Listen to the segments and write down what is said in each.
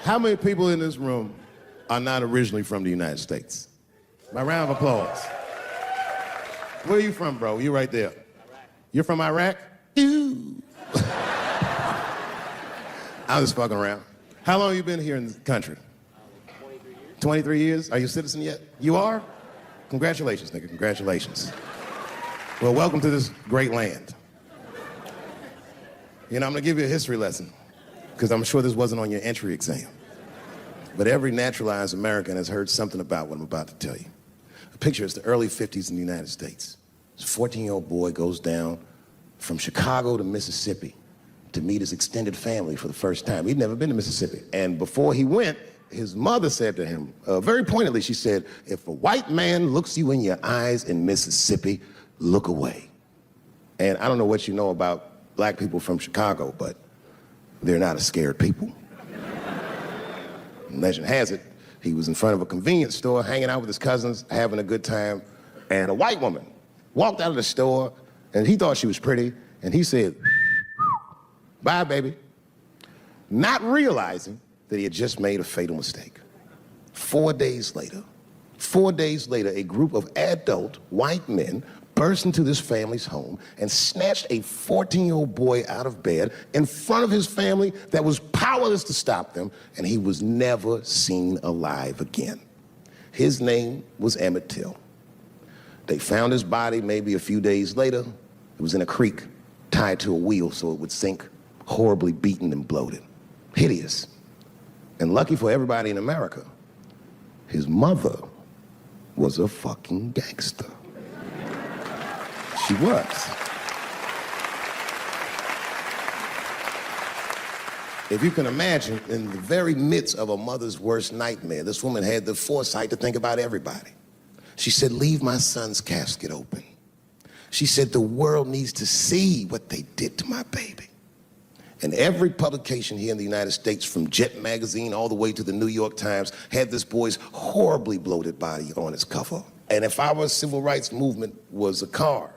How many people in this room are not originally from the United States? My round of applause. Where are you from, bro? You right there. Iraq. You're from Iraq? Ew. I'm just fucking around. How long have you been here in the country? 23 years. 23 years? Are you a citizen yet? You are? Congratulations, nigga. Congratulations. Well, welcome to this great land. You know, I'm gonna give you a history lesson, because I'm sure this wasn't on your entry exam. But every naturalized American has heard something about what I'm about to tell you. A picture is the early 50s in the United States. This 14-year-old boy goes down from Chicago to Mississippi to meet his extended family for the first time. He'd never been to Mississippi. And before he went, his mother said to him, very pointedly, she said, if a white man looks you in your eyes in Mississippi, look away. And I don't know what you know about black people from Chicago, but they're not a scared people. Legend has it, he was in front of a convenience store, hanging out with his cousins, having a good time, and a white woman walked out of the store, and he thought she was pretty, and he said, bye, baby, not realizing that he had just made a fatal mistake. 4 days later, a group of adult white men burst into this family's home and snatched a 14-year-old boy out of bed in front of his family that was powerless to stop them, and he was never seen alive again. His name was Emmett Till. They found his body maybe a few days later. It was in a creek, tied to a wheel so it would sink, horribly beaten and bloated. Hideous. And lucky for everybody in America, his mother was a fucking gangster. She was. If you can imagine, in the very midst of a mother's worst nightmare, this woman had the foresight to think about everybody. She said, leave my son's casket open. She said, the world needs to see what they did to my baby. And every publication here in the United States, from Jet magazine all the way to the New York Times, had this boy's horribly bloated body on its cover. And if our civil rights movement was a car,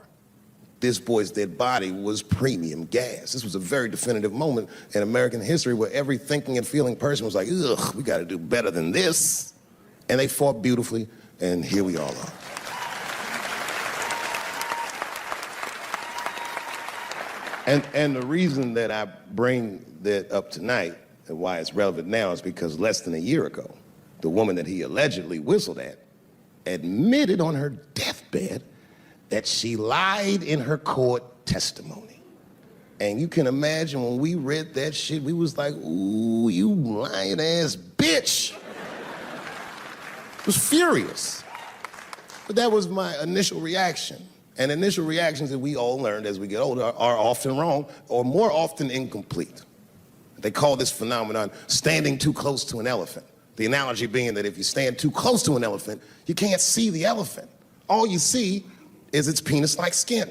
this boy's dead body was premium gas. This was a very definitive moment in American history where every thinking and feeling person was like, ugh, we gotta do better than this. And they fought beautifully, and here we all are. And the reason that I bring that up tonight and why it's relevant now is because less than a year ago, the woman that he allegedly whistled at admitted on her deathbed that she lied in her court testimony. And you can imagine when we read that shit, we was like, ooh, you lying ass bitch. Was furious. But that was my initial reaction. And initial reactions that we all learned as we get older are often wrong or more often incomplete. They call this phenomenon standing too close to an elephant. The analogy being that if you stand too close to an elephant, you can't see the elephant. All you see is its penis-like skin.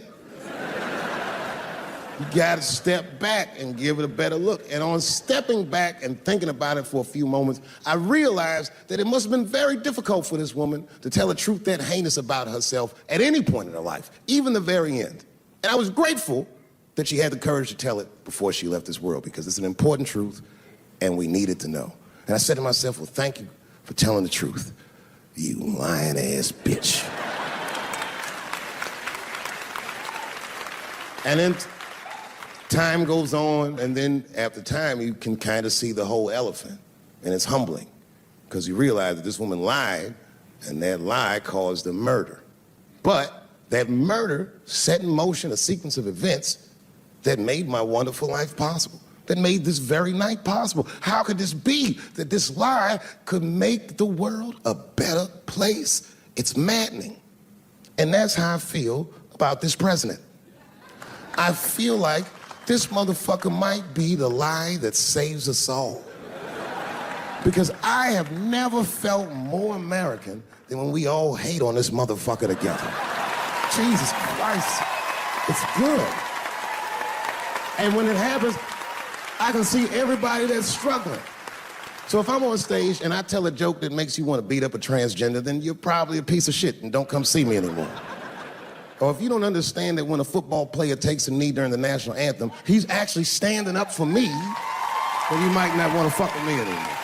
You gotta step back and give it a better look. And on stepping back and thinking about it for a few moments, I realized that it must have been very difficult for this woman to tell a truth that heinous about herself at any point in her life, even the very end. And I was grateful that she had the courage to tell it before she left this world, because it's an important truth and we needed to know. And I said to myself, well, thank you for telling the truth, you lying ass bitch. And then time goes on, and then after time, you can kind of see the whole elephant. And it's humbling, because you realize that this woman lied, and that lie caused a murder. But that murder set in motion a sequence of events that made my wonderful life possible, that made this very night possible. How could this be that this lie could make the world a better place? It's maddening. And that's how I feel about this president. I feel like this motherfucker might be the lie that saves us all. Because I have never felt more American than when we all hate on this motherfucker together. Jesus Christ, it's good. And when it happens, I can see everybody that's struggling. So if I'm on stage and I tell a joke that makes you want to beat up a transgender, then you're probably a piece of shit and don't come see me anymore. Or if you don't understand that when a football player takes a knee during the national anthem, he's actually standing up for me, then you might not want to fuck with me anymore.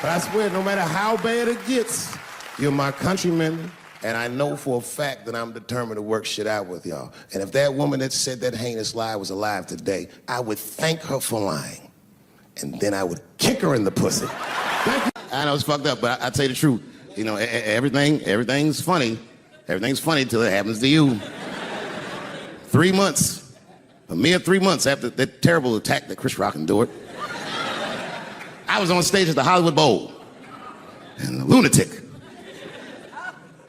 But I swear, no matter how bad it gets, you're my countrymen, and I know for a fact that I'm determined to work shit out with y'all. And if that woman that said that heinous lie was alive today, I would thank her for lying. And then I would kick her in the pussy. I know it's fucked up, but I tell you the truth. You know, everything's funny. Everything's funny till it happens to you. 3 months, a mere 3 months after that terrible attack that Chris Rock endured, I was on stage at the Hollywood Bowl, and a lunatic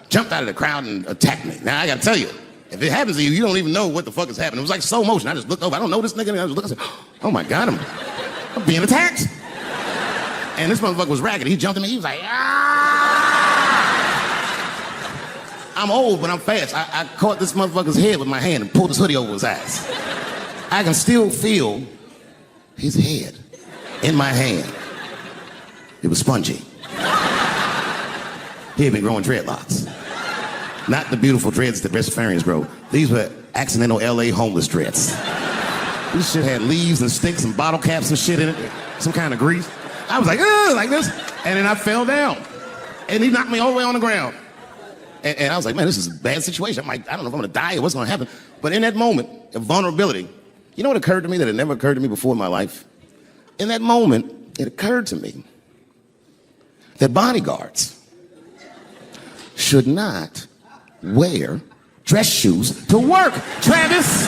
jumped out of the crowd and attacked me. Now, I gotta tell you, if it happens to you, you don't even know what the fuck is happening. It was like slow motion. I just looked over. I don't know this nigga. And I was looking, I said, oh my God, I'm being attacked. And this motherfucker was ragged. He jumped at me. He was like, ah! I'm old, but I'm fast. I caught this motherfucker's head with my hand and pulled his hoodie over his eyes. I can still feel his head in my hand. It was spongy. He had been growing dreadlocks. Not the beautiful dreads that breastfarians grow. These were accidental LA homeless dreads. This shit had leaves and sticks and bottle caps and shit in it. Some kind of grease. I was like, ugh, like this. And then I fell down. And he knocked me all the way on the ground. And I was like, man, this is a bad situation. I'm like, I don't know if I'm gonna die or what's gonna happen. But in that moment of vulnerability, you know what occurred to me that had never occurred to me before in my life? In that moment, it occurred to me that bodyguards should not wear dress shoes to work. Travis!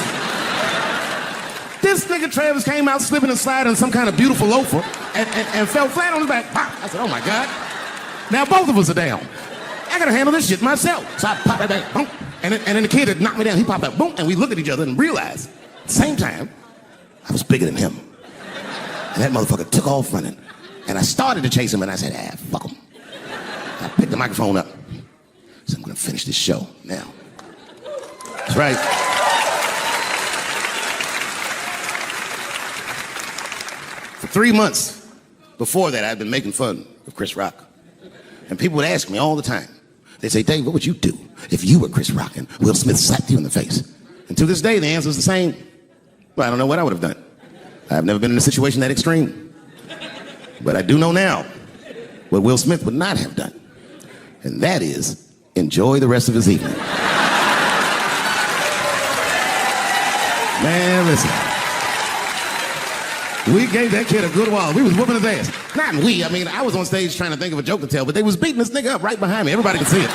This nigga Travis came out slipping and sliding in some kind of beautiful loafer and fell flat on his back. Pop. I said, oh my God. Now both of us are down. I gotta handle this shit myself. So I popped right back, boom. And then the kid that knocked me down, he popped out, boom. And we looked at each other and realized, at the same time, I was bigger than him. And that motherfucker took off running. And I started to chase him and I said, fuck him. I picked the microphone up. So I'm gonna finish this show now. That's right. For 3 months before that, I'd been making fun of Chris Rock. And people would ask me all the time. They'd say, Dave, what would you do if you were Chris Rock and Will Smith slapped you in the face? And to this day, the answer is the same. Well, I don't know what I would have done. I've never been in a situation that extreme. But I do know now what Will Smith would not have done. And that is enjoy the rest of his evening. Man, listen. We gave that kid a good while. We was whooping his ass. Not we, I mean, I was on stage trying to think of a joke to tell, but they was beating this nigga up right behind me. Everybody could see it.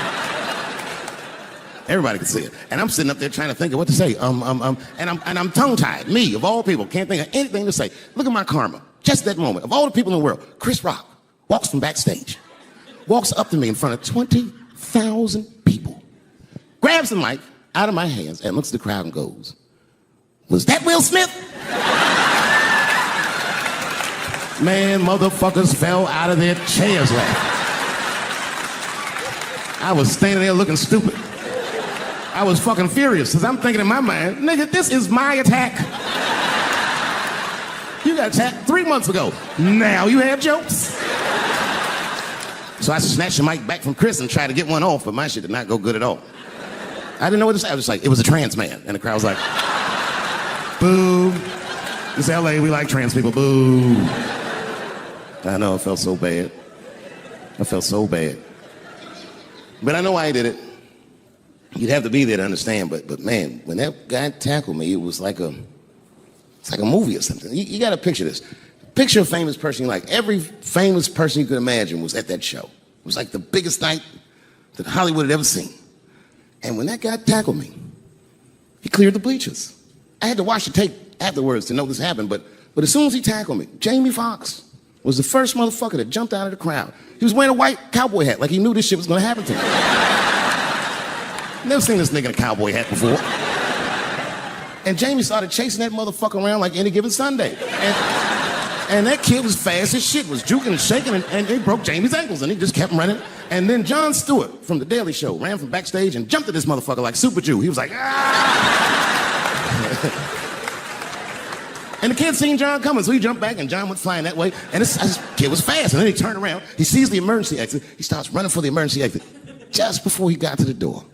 Everybody could see it. And I'm sitting up there trying to think of what to say. And I'm tongue-tied. Me, of all people, can't think of anything to say. Look at my karma. Just that moment. Of all the people in the world, Chris Rock walks from backstage, walks up to me in front of 20,000 people, grabs the mic out of my hands and looks at the crowd and goes, was that Will Smith? Man, motherfuckers fell out of their chairs laughing. I was standing there looking stupid. I was fucking furious, because I'm thinking in my mind, nigga, this is my attack. You got attacked 3 months ago. Now you have jokes. So I snatched the mic back from Chris and tried to get one off, but my shit did not go good at all. I didn't know what to say. I was just like, it was a trans man. And the crowd was like, boo. It's LA, we like trans people, boo. I know, I felt so bad. I felt so bad. But I know why he did it. You'd have to be there to understand, but man, when that guy tackled me, it was like a movie or something. You gotta picture this. Picture a famous person you like. Every famous person you could imagine was at that show. It was like the biggest night that Hollywood had ever seen. And when that guy tackled me, he cleared the bleachers. I had to watch the tape afterwards to know this happened, but as soon as he tackled me, Jamie Foxx was the first motherfucker that jumped out of the crowd. He was wearing a white cowboy hat, like he knew this shit was gonna happen to him. Never seen this nigga in a cowboy hat before. And Jamie started chasing that motherfucker around like any given Sunday. And that kid was fast as shit, was juking and shaking, and he broke Jamie's ankles, and he just kept running. And then Jon Stewart from The Daily Show ran from backstage and jumped at this motherfucker like Super Jew. He was like, ah! And the kid seen John coming, so he jumped back, and John went flying that way. And this kid was fast, and then he turned around. He sees the emergency exit. He starts running for the emergency exit. Just before he got to the door,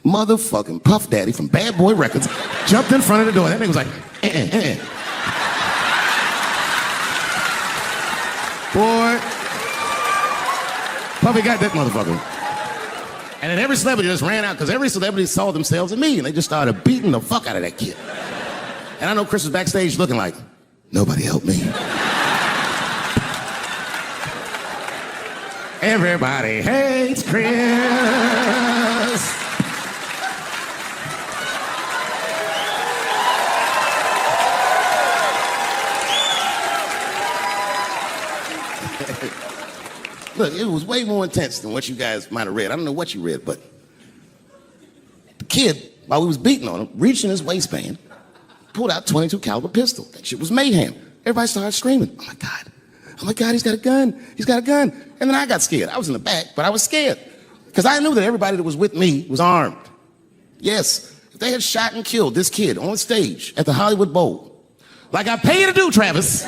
motherfucking Puff Daddy from Bad Boy Records jumped in front of the door. That nigga was like, Boy, Puffy got that motherfucker. And then every celebrity just ran out because every celebrity saw themselves in me and they just started beating the fuck out of that kid. And I know Chris was backstage looking like, nobody helped me. Everybody hates Chris. Look, it was way more intense than what you guys might have read. I don't know what you read, but the kid, while we was beating on him, reached in his waistband, pulled out a .22 caliber pistol. That shit was mayhem. Everybody started screaming, oh my God, he's got a gun, he's got a gun. And then I got scared. I was in the back, but I was scared because I knew that everybody that was with me was armed. Yes, if they had shot and killed this kid on stage at the Hollywood Bowl, like I pay you to do, Travis,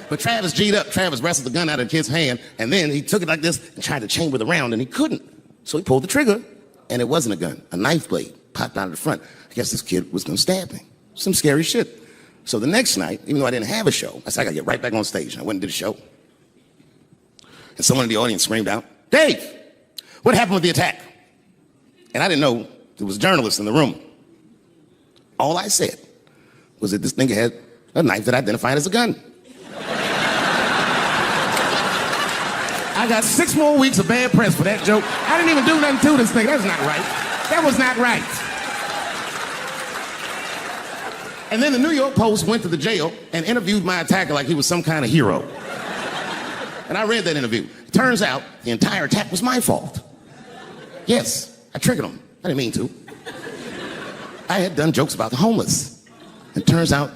but Travis G'd up. Travis wrestled the gun out of the kid's hand, and then he took it like this and tried to chamber the round, and he couldn't. So he pulled the trigger, and it wasn't a gun. A knife blade popped out of the front. I guess this kid was gonna stab me. Some scary shit. So the next night, even though I didn't have a show, I said, I gotta get right back on stage. And I went and did a show. And someone in the audience screamed out, Dave, what happened with the attack? And I didn't know there was journalists in the room. All I said was that this nigga had a knife that identified as a gun. I got 6 more weeks of bad press for that joke. I didn't even do nothing to this thing. That's not right. That was not right. And then the New York Post went to the jail and interviewed my attacker like he was some kind of hero. And I read that interview. Turns out the entire attack was my fault. Yes, I triggered him. I didn't mean to. I had done jokes about the homeless. It turns out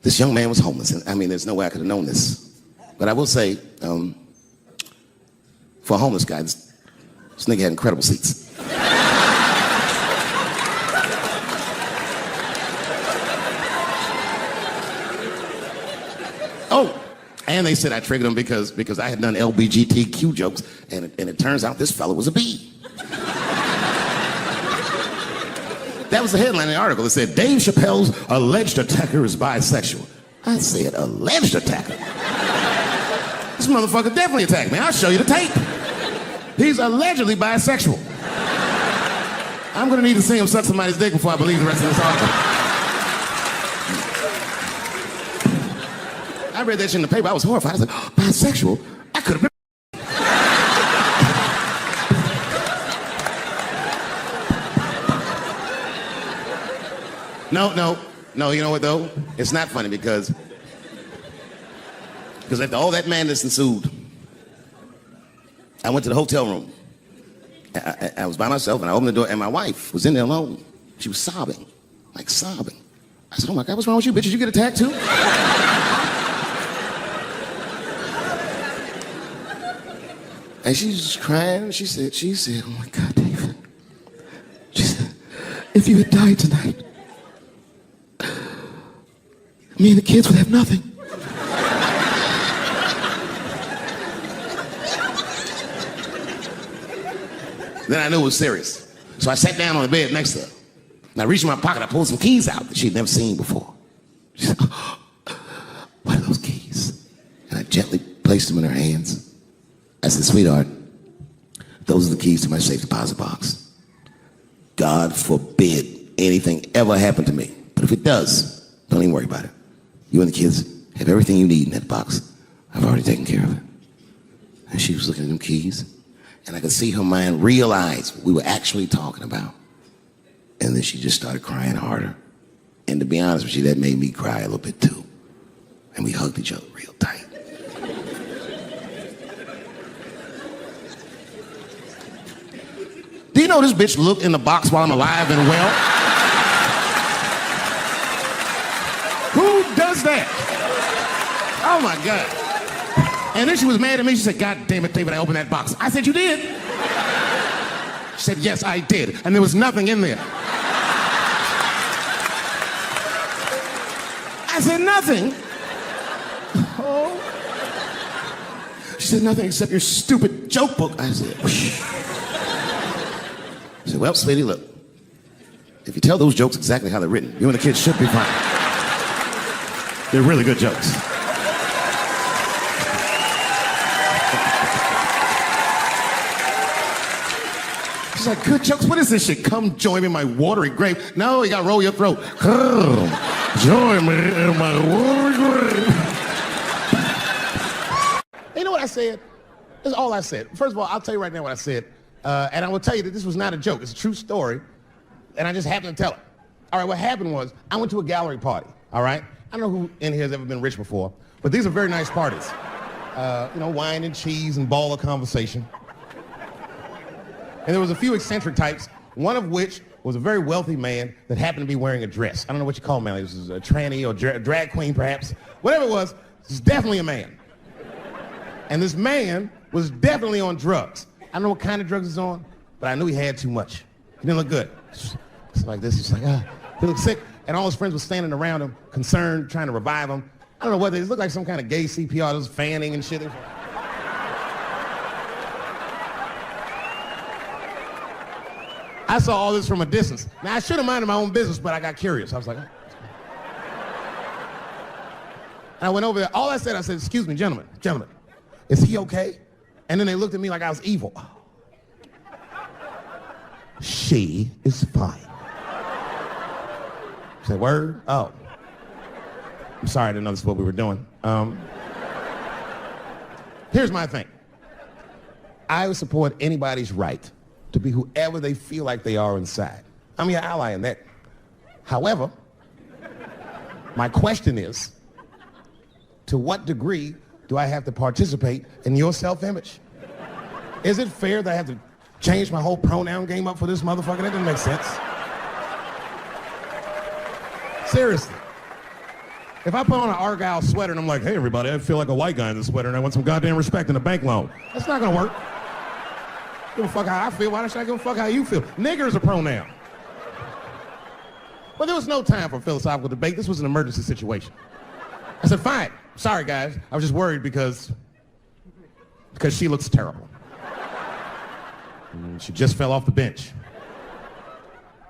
this young man was homeless. And I mean, there's no way I could have known this. But I will say, for a homeless guy, this nigga had incredible seats. Oh, and they said I triggered him because I had done LBGTQ jokes, and it turns out this fellow was a B. That was the headline in the article. It said, Dave Chappelle's alleged attacker is bisexual. I said, alleged attacker? This motherfucker definitely attacked me. I'll show you the tape. He's allegedly bisexual. I'm gonna need to see him suck somebody's dick before I believe the rest of this article. I read that shit in the paper. I was horrified. I was like, oh, bisexual? I could have been. No, you know what though? It's not funny because after all that madness ensued, I went to the hotel room. I was by myself and I opened the door and my wife was in there alone. She was sobbing, like sobbing. I said, oh my God, what's wrong with you, bitch? Did you get attacked too? And she's just crying. She said, oh my God, David. She said, if you had died tonight, me and the kids would have nothing. Then I knew it was serious. So I sat down on the bed next to her. And I reached in my pocket, I pulled some keys out that she'd never seen before. She said, oh, what are those keys? And I gently placed them in her hands. I said, sweetheart, those are the keys to my safe deposit box. God forbid anything ever happen to me. But if it does, don't even worry about it. You and the kids have everything you need in that box. I've already taken care of it. And she was looking at them keys. And I could see her mind realize what we were actually talking about. And then she just started crying harder. And to be honest with you, that made me cry a little bit too. And we hugged each other real tight. Do you know this bitch looked in the box while I'm alive and well? Who does that? Oh my God. And then she was mad at me. She said, God damn it, David, I opened that box. I said, you did? She said, yes, I did. And there was nothing in there. I said, nothing? Oh. She said, nothing except your stupid joke book. I said, well, sweetie, look. If you tell those jokes exactly how they're written, you and the kids should be fine. They're really good jokes. She's like, good jokes? What is this shit? Come join me in my watery grave. No, you gotta roll your throat. Come join me in my watery grave. You know what I said? That's all I said. First of all, I'll tell you right now what I said. And I will tell you that this was not a joke. It's a true story. And I just happened to tell it. All right, what happened was I went to a gallery party, all right? I don't know who in here has ever been rich before, but these are very nice parties. You know, wine and cheese and ball of conversation. And there was a few eccentric types, one of which was a very wealthy man that happened to be wearing a dress. I don't know what you call him, man. This is a tranny or drag queen, perhaps. Whatever it was definitely a man. And this man was definitely on drugs. I don't know what kind of drugs he's on, but I knew he had too much. He didn't look good. It's like this. He's like, he looked sick. And all his friends were standing around him, concerned, trying to revive him. I don't know what they looked like, some kind of gay CPR. There was fanning and shit. I saw all this from a distance. Now, I should have minded my own business, but I got curious. I was like, oh. And I went over there. All I said, excuse me, gentlemen, is he okay? And then they looked at me like I was evil. She is fine. I said, word? Oh. I'm sorry, I didn't know this is what we were doing. Here's my thing. I would support anybody's right to be whoever they feel like they are inside. I'm your ally in that. However, my question is, to what degree do I have to participate in your self-image? Is it fair that I have to change my whole pronoun game up for this motherfucker? That doesn't make sense. Seriously. If I put on an Argyle sweater and I'm like, hey everybody, I feel like a white guy in this sweater and I want some goddamn respect in a bank loan. That's not gonna work. Give a fuck how I feel. Why should I give a fuck how you feel? Nigger is a pronoun. But there was no time for philosophical debate. This was an emergency situation. I said, fine. Sorry, guys. I was just worried because she looks terrible. And she just fell off the bench.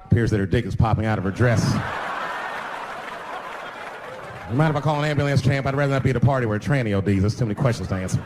Appears that her dick is popping out of her dress. You mind if I call an ambulance, champ? I'd rather not be at a party where a tranny ODs. There's too many questions to answer.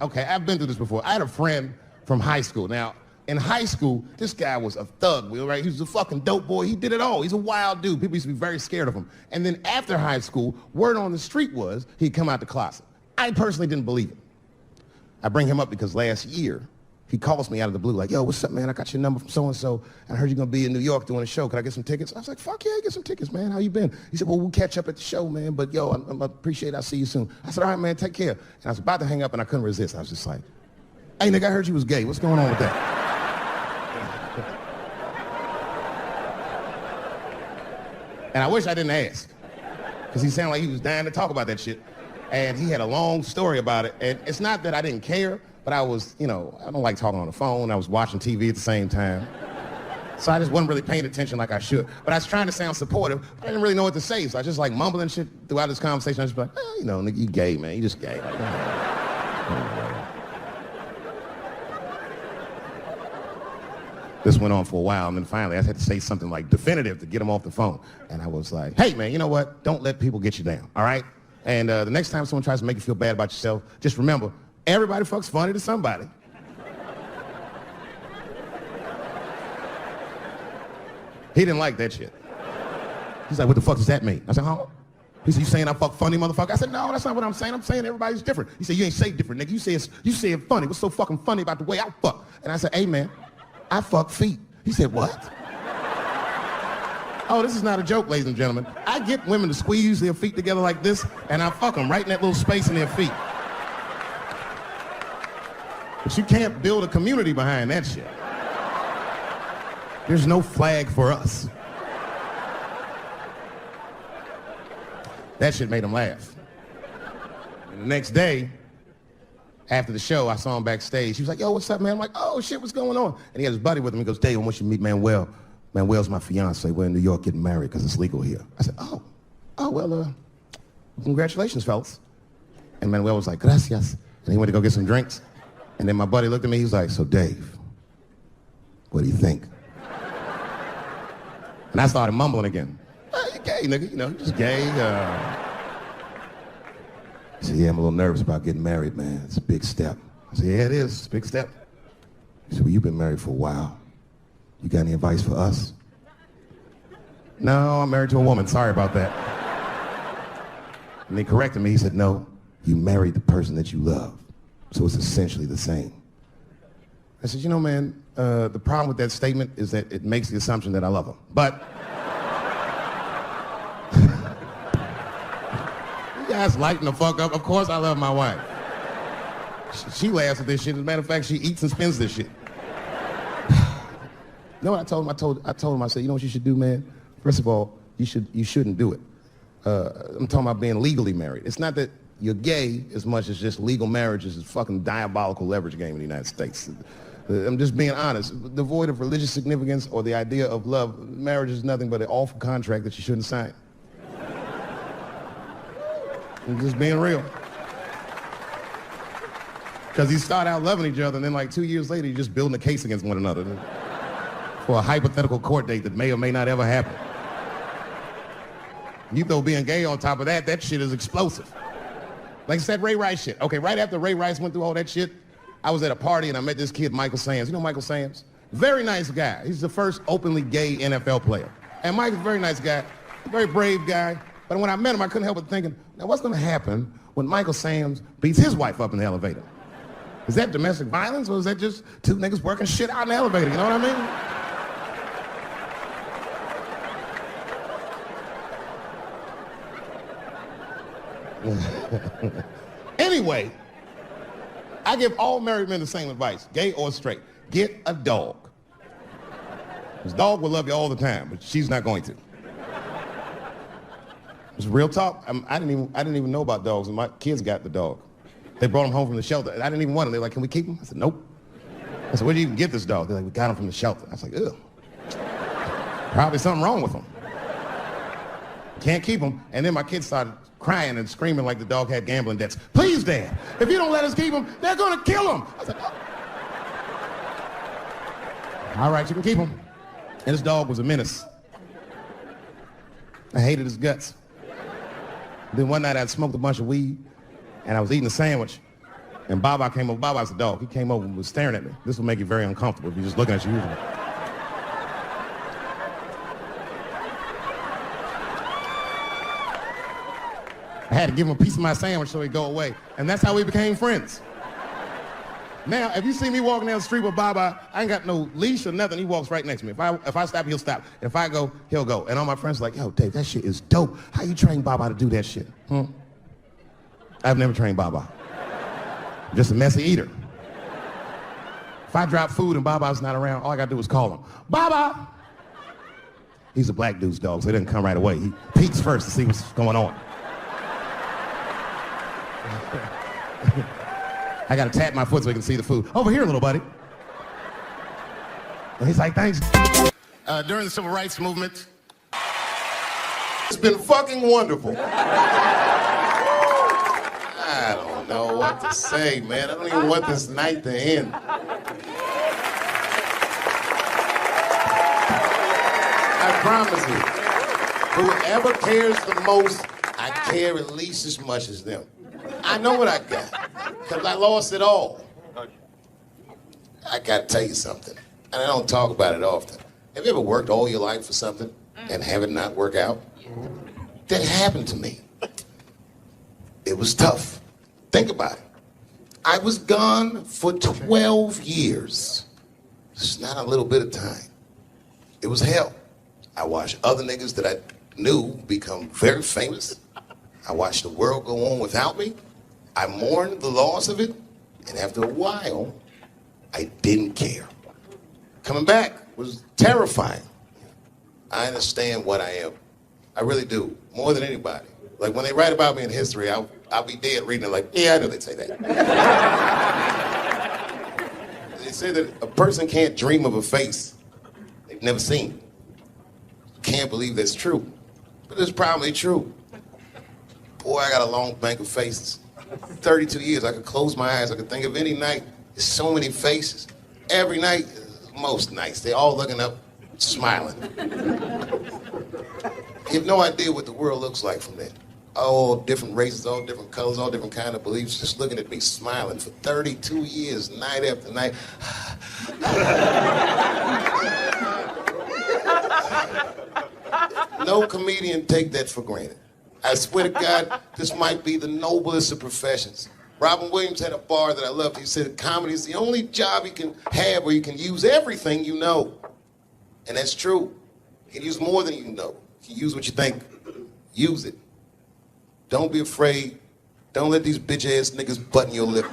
Okay, I've been through this before. I had a friend from high school. Now, in high school, this guy was a thug, right? He was a fucking dope boy. He did it all. He's a wild dude. People used to be very scared of him. And then after high school, word on the street was he'd come out the closet. I personally didn't believe it. I bring him up because last year, he calls me out of the blue like, yo, what's up, man? I got your number from so-and-so, and I heard you're going to be in New York doing a show. Could I get some tickets? I was like, fuck yeah, get some tickets, man. How you been? He said, well, we'll catch up at the show, man, but yo, I appreciate it. I'll see you soon. I said, all right, man, take care. And I was about to hang up, and I couldn't resist. I was just like, hey, nigga, I heard you was gay. What's going on with that? And I wish I didn't ask, because he sounded like he was dying to talk about that shit. And he had a long story about it. And it's not that I didn't care, but I was, you know, I don't like talking on the phone. I was watching TV at the same time. So I just wasn't really paying attention like I should. But I was trying to sound supportive, but I didn't really know what to say. So I just like mumbling shit throughout this conversation. I was just like, oh, you know, nigga, you gay, man. You just gay. Like, This went on for a while, and then finally I had to say something like definitive to get him off the phone. And I was like, hey, man, you know what? Don't let people get you down, all right? And the next time someone tries to make you feel bad about yourself, just remember, everybody fucks funny to somebody. He didn't like that shit. He's like, what the fuck does that mean? I said, huh? He said, you saying I fuck funny, motherfucker? I said, no, that's not what I'm saying. I'm saying everybody's different. He said, you ain't say different, nigga. You say it funny. What's so fucking funny about the way I fuck? And I said, hey, man, I fuck feet. He said, what? Oh, this is not a joke, ladies and gentlemen. I get women to squeeze their feet together like this, and I fuck them right in that little space in their feet. But you can't build a community behind that shit. There's no flag for us. That shit made him laugh. And the next day, after the show, I saw him backstage. He was like, yo, what's up, man? I'm like, oh, shit, what's going on? And he had his buddy with him. He goes, Dave, I want you to meet Manuel. Manuel's my fiance. We're in New York getting married because it's legal here. I said, well, congratulations, fellas. And Manuel was like, gracias. And he went to go get some drinks. And then my buddy looked at me, he was like, so Dave, what do you think? And I started mumbling again. You gay, nigga, you know, just gay. He said, yeah, I'm a little nervous about getting married, man. It's a big step. I said, yeah, it is. It's a big step. He said, well, you've been married for a while. You got any advice for us? No, I'm married to a woman. Sorry about that. And he corrected me. He said, no, you married the person that you love. So it's essentially the same. I said, you know, man, the problem with that statement is that it makes the assumption that I love her. But you guys lighten the fuck up. Of course I love my wife. She laughs at this shit. As a matter of fact, she eats and spends this shit. You know what I told him? I told him, I said, you know what you should do, man? First of all, you shouldn't do it. I'm talking about being legally married. It's not that you're gay as much as just legal marriage is a fucking diabolical leverage game in the United States. I'm just being honest. Devoid of religious significance or the idea of love, marriage is nothing but an awful contract that you shouldn't sign. I'm just being real. Because you start out loving each other, and then like 2 years later, you're just building a case against one another for a hypothetical court date that may or may not ever happen. You throw being gay on top of that, that shit is explosive. Like I said, Ray Rice shit. Okay, right after Ray Rice went through all that shit, I was at a party and I met this kid, Michael Samms. You know Michael Samms? Very nice guy. He's the first openly gay NFL player. And Mike's a very nice guy, very brave guy. But when I met him, I couldn't help but thinking, now what's gonna happen when Michael Samms beats his wife up in the elevator? Is that domestic violence or is that just two niggas working shit out in the elevator? You know what I mean? Anyway, I give all married men the same advice, gay or straight. Get a dog. This dog will love you all the time, but she's not going to. It's real talk. I didn't even know about dogs, and my kids got the dog. They brought him home from the shelter. I didn't even want him. They're like, can we keep him? I said, nope. I said, where'd you even get this dog? They're like, we got him from the shelter. I was like, ugh. Probably something wrong with him. Can't keep him. And then my kids started crying and screaming like the dog had gambling debts. Please, Dad, if you don't let us keep him, they're gonna kill him. I said, oh. All right, you can keep him. And this dog was a menace. I hated his guts. Then one night I'd smoked a bunch of weed and I was eating a sandwich and Baba came over. Baba's the dog. He came over and was staring at me. This will make you very uncomfortable if you're just looking at you usually. I had to give him a piece of my sandwich so he'd go away. And that's how we became friends. Now, if you see me walking down the street with Baba, I ain't got no leash or nothing. He walks right next to me. If I stop, he'll stop. If I go, he'll go. And all my friends are like, yo, Dave, that shit is dope. How you train Baba to do that shit? I've never trained Baba. I'm just a messy eater. If I drop food and Baba's not around, all I gotta do is call him. Baba! He's a black dude's dog, so he doesn't come right away. He peeks first to see what's going on. I gotta tap my foot so he can see the food. Over here, little buddy. And he's like, thanks. During the civil rights movement, It's been fucking wonderful. I don't know what to say, man. I don't even want this night to end. I promise you, whoever cares the most, I care at least as much as them. I know what I got, because I lost it all. I gotta tell you something, and I don't talk about it often. Have you ever worked all your life for something and have it not work out? That happened to me. It was tough. Think about it. I was gone for 12 years. It's not a little bit of time. It was hell. I watched other niggas that I knew become very famous. I watched the world go on without me. I mourned the loss of it, and after a while, I didn't care. Coming back was terrifying. I understand what I am. I really do, more than anybody. Like when they write about me in history, I'll be dead reading it like, yeah, I know they'd say that. They say that a person can't dream of a face they've never seen. Can't believe that's true, but it's probably true. Boy, I got a long bank of faces. 32 years, I could close my eyes, I could think of any night. There's so many faces. Every night, most nights, they're all looking up, smiling. You have no idea what the world looks like from there. All different races, all different colors, all different kind of beliefs, just looking at me, smiling for 32 years, night after night. No comedian take that for granted. I swear to God, this might be the noblest of professions. Robin Williams had a bar that I loved. He said, comedy is the only job you can have where you can use everything you know. And that's true. You can use more than you know. You can use what you think. Use it. Don't be afraid. Don't let these bitch-ass niggas button your lip.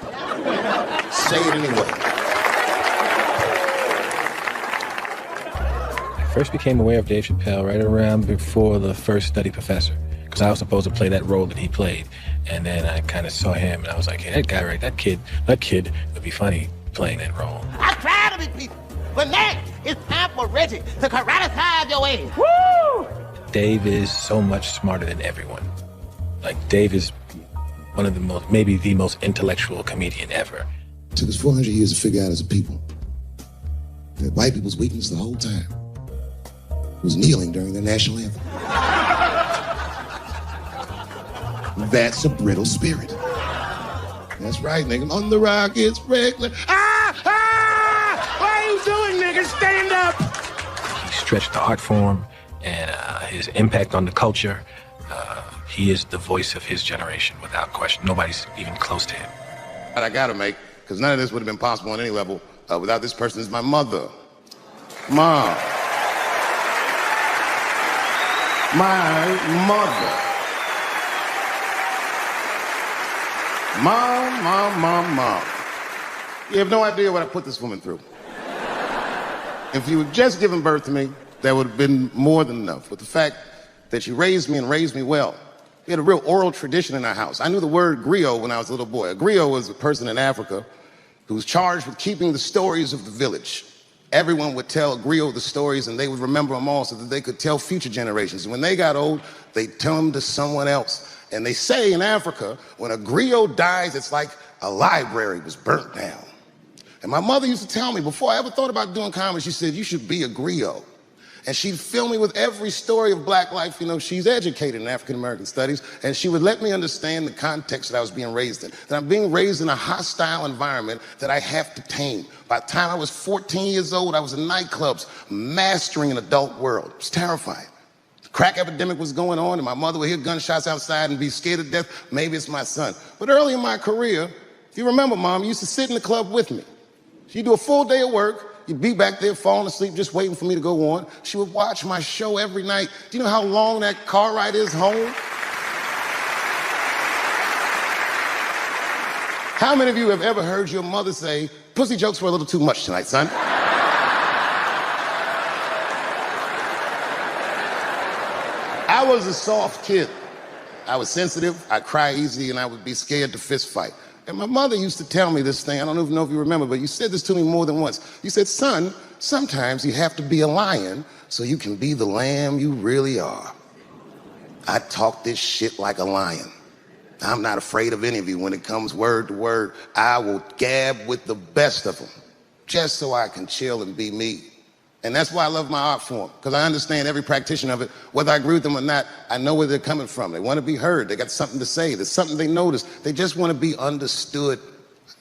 Say it anyway. I first became aware of Dave Chappelle right around before the first Nutty Professor, because I was supposed to play that role that he played. And then I kind of saw him, and I was like, hey, that guy, right, that kid would be funny playing that role. I try to be peaceful, but next it's time for Reggie to karate-size your ass. Woo! Dave is so much smarter than everyone. Like, Dave is one of the most, maybe the most intellectual comedian ever. It took us 400 years to figure out as a people that white people's weakness the whole time was kneeling during their national anthem. That's a brittle spirit. That's right, nigga. On the rock, it's regular. What are you doing, nigga? Stand up! He stretched the art form and his impact on the culture. He is the voice of his generation, without question. Nobody's even close to him. But I gotta make, because none of this would have been possible on any level without this person is my mother. Mom. My mother. Mom. You have no idea what I put this woman through. If you had just given birth to me, that would have been more than enough. But the fact that she raised me and raised me well, we had a real oral tradition in our house. I knew the word griot when I was a little boy. A griot was a person in Africa who was charged with keeping the stories of the village. Everyone would tell a griot the stories, and they would remember them all so that they could tell future generations. And when they got old, they'd tell them to someone else. And they say in Africa, when a griot dies, it's like a library was burnt down. And my mother used to tell me, before I ever thought about doing comedy, she said, you should be a griot. And she'd fill me with every story of black life. You know, she's educated in African-American studies, and she would let me understand the context that I was being raised in. That I'm being raised in a hostile environment that I have to tame. By the time I was 14 years old, I was in nightclubs, mastering an adult world. It was terrifying. The crack epidemic was going on, and my mother would hear gunshots outside and be scared to death. Maybe it's my son. But early in my career, if you remember, Mom, you used to sit in the club with me. She'd do a full day of work. You'd be back there falling asleep, just waiting for me to go on. She would watch my show every night. Do you know how long that car ride is home? How many of you have ever heard your mother say, pussy jokes were a little too much tonight, son? I was a soft kid. I was sensitive, I'd cry easy, and I would be scared to fist fight. And my mother used to tell me this thing, I don't even know if you remember, but you said this to me more than once. You said, son, sometimes you have to be a lion so you can be the lamb you really are. I talk this shit like a lion. I'm not afraid of any of you. When it comes word to word, I will gab with the best of them, just so I can chill and be me. And that's why I love my art form, because I understand every practitioner of it. Whether I agree with them or not, I know where they're coming from. They want to be heard. They got something to say. There's something they notice. They just want to be understood.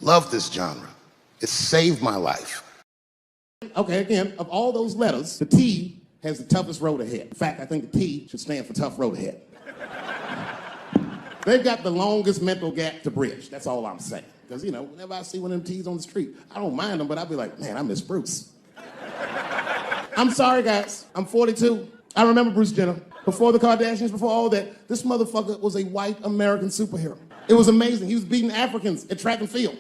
Love this genre. It saved my life. Okay, again, of all those letters, the T has the toughest road ahead. In fact, I think the T should stand for tough road ahead. They've got the longest mental gap to bridge. That's all I'm saying. Because, you know, whenever I see one of them T's on the street, I don't mind them, but I'll be like, man, I miss Bruce. I'm sorry, guys. I'm 42. I remember Bruce Jenner. Before the Kardashians, before all that, this motherfucker was a white American superhero. It was amazing. He was beating Africans at track and field.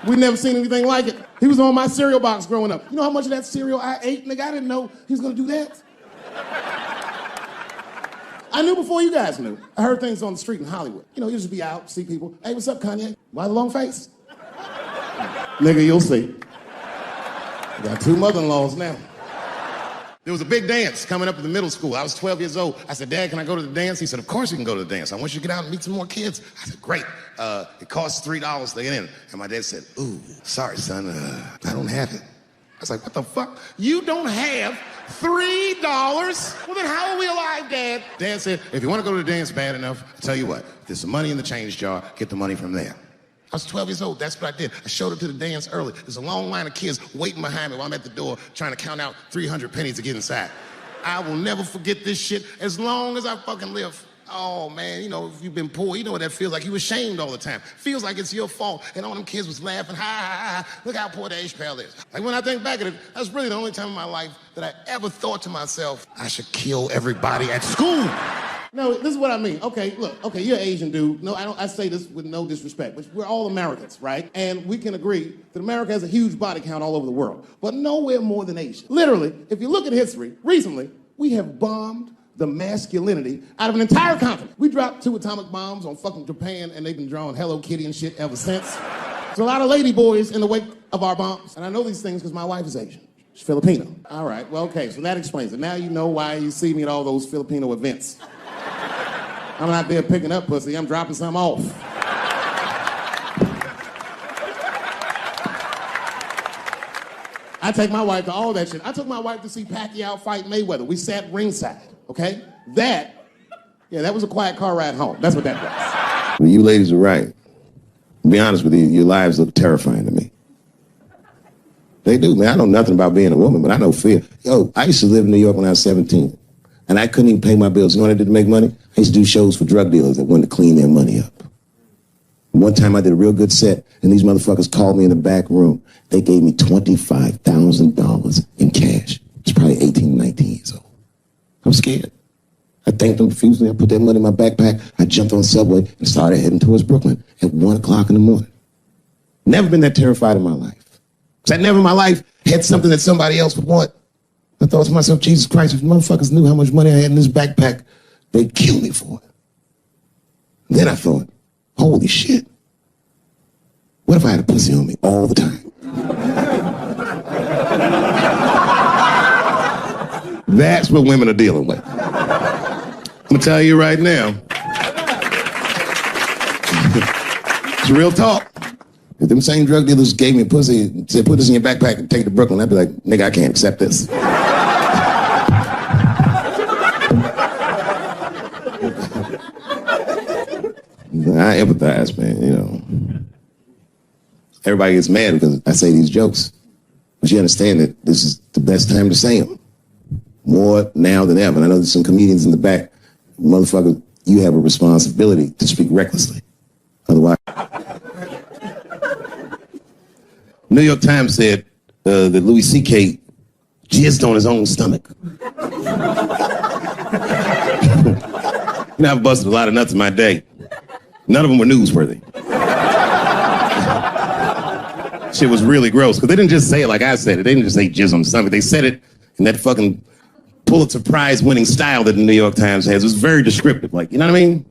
We'd never seen anything like it. He was on my cereal box growing up. You know how much of that cereal I ate? Nigga, I didn't know he was gonna do that. I knew before you guys knew. I heard things on the street in Hollywood. You know, you just be out, see people. Hey, what's up, Kanye? Why the long face? Nigga, you'll see. I got 2 mother-in-laws now. There was a big dance coming up in the middle school. I was 12 years old. I said, Dad, can I go to the dance? He said, of course you can go to the dance. I want you to get out and meet some more kids. I said, great. It costs $3 to get in. And my dad said, ooh, sorry, son, I don't have it. I was like, what the fuck? You don't have $3? Well, then how are we alive, Dad? Dad said, if you want to go to the dance bad enough, I'll tell you what, there's some money in the change jar, get the money from there. I was 12 years old, that's what I did. I showed up to the dance early. There's a long line of kids waiting behind me while I'm at the door trying to count out 300 pennies to get inside. I will never forget this shit as long as I fucking live. Oh man, you know, if you've been poor, you know what that feels like. You ashamed all the time. Feels like it's your fault. And all them kids was laughing, ha, ha, ha, look how poor Dave Chappelle is. Like when I think back at it, that's really the only time in my life that I ever thought to myself, I should kill everybody at school. No, this is what I mean. Okay, look, okay, you're an Asian dude. No, I say this with no disrespect, but we're all Americans, right? And we can agree that America has a huge body count all over the world, but nowhere more than Asia. Literally, if you look at history, recently, we have bombed the masculinity out of an entire continent. We dropped 2 atomic bombs on fucking Japan, and they've been drawing Hello Kitty and shit ever since. There's a lot of lady boys in the wake of our bombs, and I know these things because my wife is Asian. She's Filipino. All right, well, okay, so that explains it. Now you know why you see me at all those Filipino events. I'm not there picking up pussy, I'm dropping some off. I take my wife to all that shit. I took my wife to see Pacquiao fight Mayweather. We sat ringside, okay? That was a quiet car ride home. That's what that was. You ladies are right. To be honest with you, your lives look terrifying to me. They do, man. I know nothing about being a woman, but I know fear. Yo, I used to live in New York when I was 17. And I couldn't even pay my bills. You know what I did to make money? I used to do shows for drug dealers that wanted to clean their money up. One time I did a real good set, and these motherfuckers called me in the back room. They gave me $25,000 in cash. I was probably 18, 19 years old. I'm scared. I thanked them profusely. I put that money in my backpack. I jumped on the subway and started heading towards Brooklyn at 1 o'clock in the morning. Never been that terrified in my life. Because I never in my life had something that somebody else would want. I thought to myself, Jesus Christ, if motherfuckers knew how much money I had in this backpack, they'd kill me for it. Then I thought, holy shit. What if I had a pussy on me all the time? That's what women are dealing with. I'm gonna tell you right now. It's real talk. If them same drug dealers gave me pussy and said, put this in your backpack and take it to Brooklyn, I'd be like, nigga, I can't accept this. I empathize, man, you know. Everybody gets mad because I say these jokes. But you understand that this is the best time to say them. More now than ever. And I know there's some comedians in the back. Motherfucker, you have a responsibility to speak recklessly. Otherwise... New York Times said that Louis C.K. jizzed on his own stomach. You know, I've busted a lot of nuts in my day. None of them were newsworthy. Shit was really gross, because they didn't just say it like I said it. They didn't just say jizz on the stomach. They said it in that fucking Pulitzer Prize-winning style that the New York Times has. It was very descriptive, like, you know what I mean?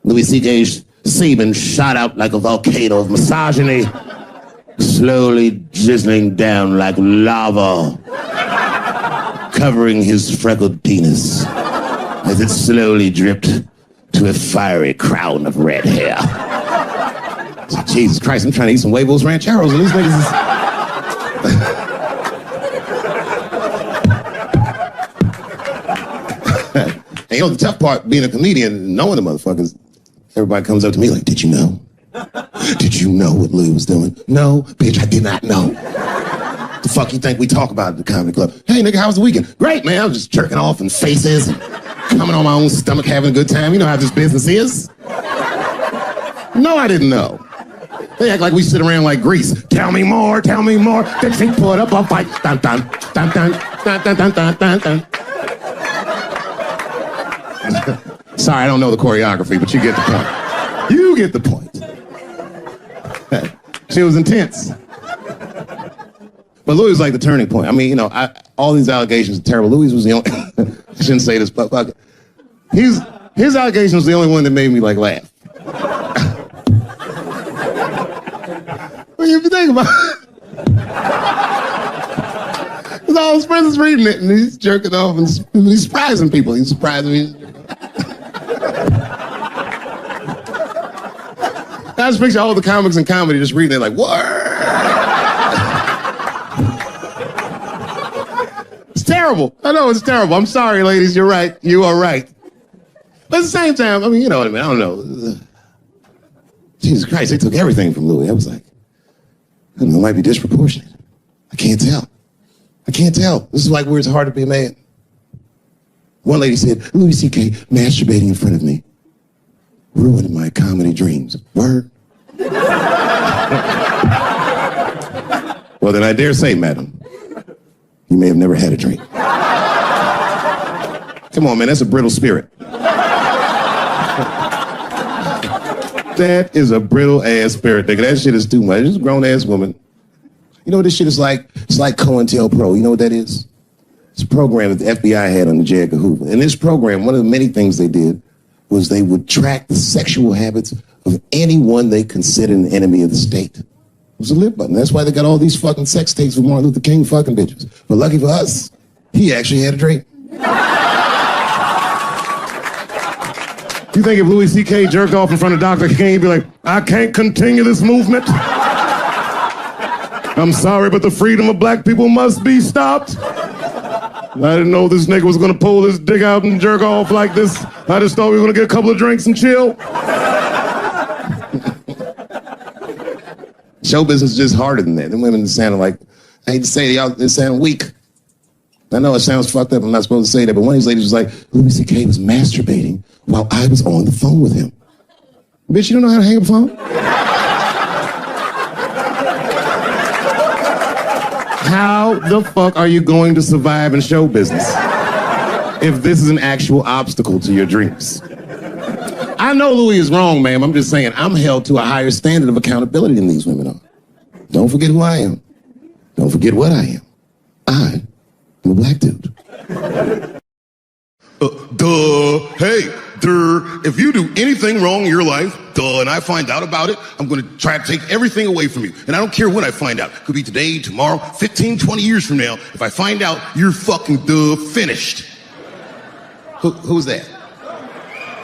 Louis C.K.'s semen shot out like a volcano of misogyny, slowly drizzling down like lava, covering his freckled penis as it slowly dripped to a fiery crown of red hair. So, Jesus Christ, I'm trying to eat some huevos rancheros and these niggas is... And you know, the tough part, being a comedian, knowing the motherfuckers, everybody comes up to me like, did you know? Did you know what Lou was doing? No, bitch, I did not know. The fuck you think we talk about at the comedy club? Hey, nigga, how was the weekend? Great, man. I was just jerking off in faces and coming on my own stomach, having a good time. You know how this business is. No, I didn't know. They act like we sit around like Grease. Tell me more, tell me more. Then she put up a fight. Dun, dun, dun, dun, dun, dun, dun, dun, dun, dun. Sorry, I don't know the choreography, but you get the point. You get the point. She was intense. But Louis was like the turning point. I mean, you know, all these allegations are terrible. Louis was the only... I shouldn't say this, but fuck it. His allegation was the only one that made me, like, laugh. Well, if you think about it, it's all his friends is reading it, and he's jerking off, and he's surprising people. He's surprising me. I just picture all the comics in comedy just reading it like, what? It's terrible. I know it's terrible. I'm sorry, ladies. You're right. You are right. But at the same time, I mean, you know what I mean? I don't know. Jesus Christ, they took everything from Louis. I was like, I don't know, it might be disproportionate. I can't tell. I can't tell. This is like where it's hard to be a man. One lady said, Louis C.K. masturbating in front of me ruined my comedy dreams. Word? Well, then I dare say, madam, you may have never had a dream. Come on, man, that's a brittle spirit. That is a brittle-ass spirit, nigga. That shit is too much. This grown-ass woman. You know what this shit is like? It's like COINTELPRO. You know what that is? It's a program that the FBI had on the J. Edgar Hoover. In this program, one of the many things they did was they would track the sexual habits of anyone they considered an enemy of the state. It was a lip button. That's why they got all these fucking sex tapes with Martin Luther King fucking bitches. But lucky for us, he actually had a dream. You think if Louis C.K. jerked off in front of Dr. King, he'd be like, I can't continue this movement? I'm sorry, but the freedom of black people must be stopped. I didn't know this nigga was gonna pull his dick out and jerk off like this. I just thought we were gonna get a couple of drinks and chill. Show business is just harder than that. Them women sounded like, I hate to say it, they sound weak. I know it sounds fucked up, I'm not supposed to say that, but one of these ladies was like, Louis C.K. was masturbating while I was on the phone with him. Bitch, you don't know how to hang up a phone? How the fuck are you going to survive in show business if this is an actual obstacle to your dreams? I know Louis is wrong, ma'am. I'm just saying I'm held to a higher standard of accountability than these women are. Don't forget who I am. Don't forget what I am. I am a black dude. Hey, if you do anything wrong in your life, and I find out about it, I'm going to try to take everything away from you. And I don't care when I find out. Could be today, tomorrow, 15, 20 years from now. If I find out, you're fucking finished. Who's that?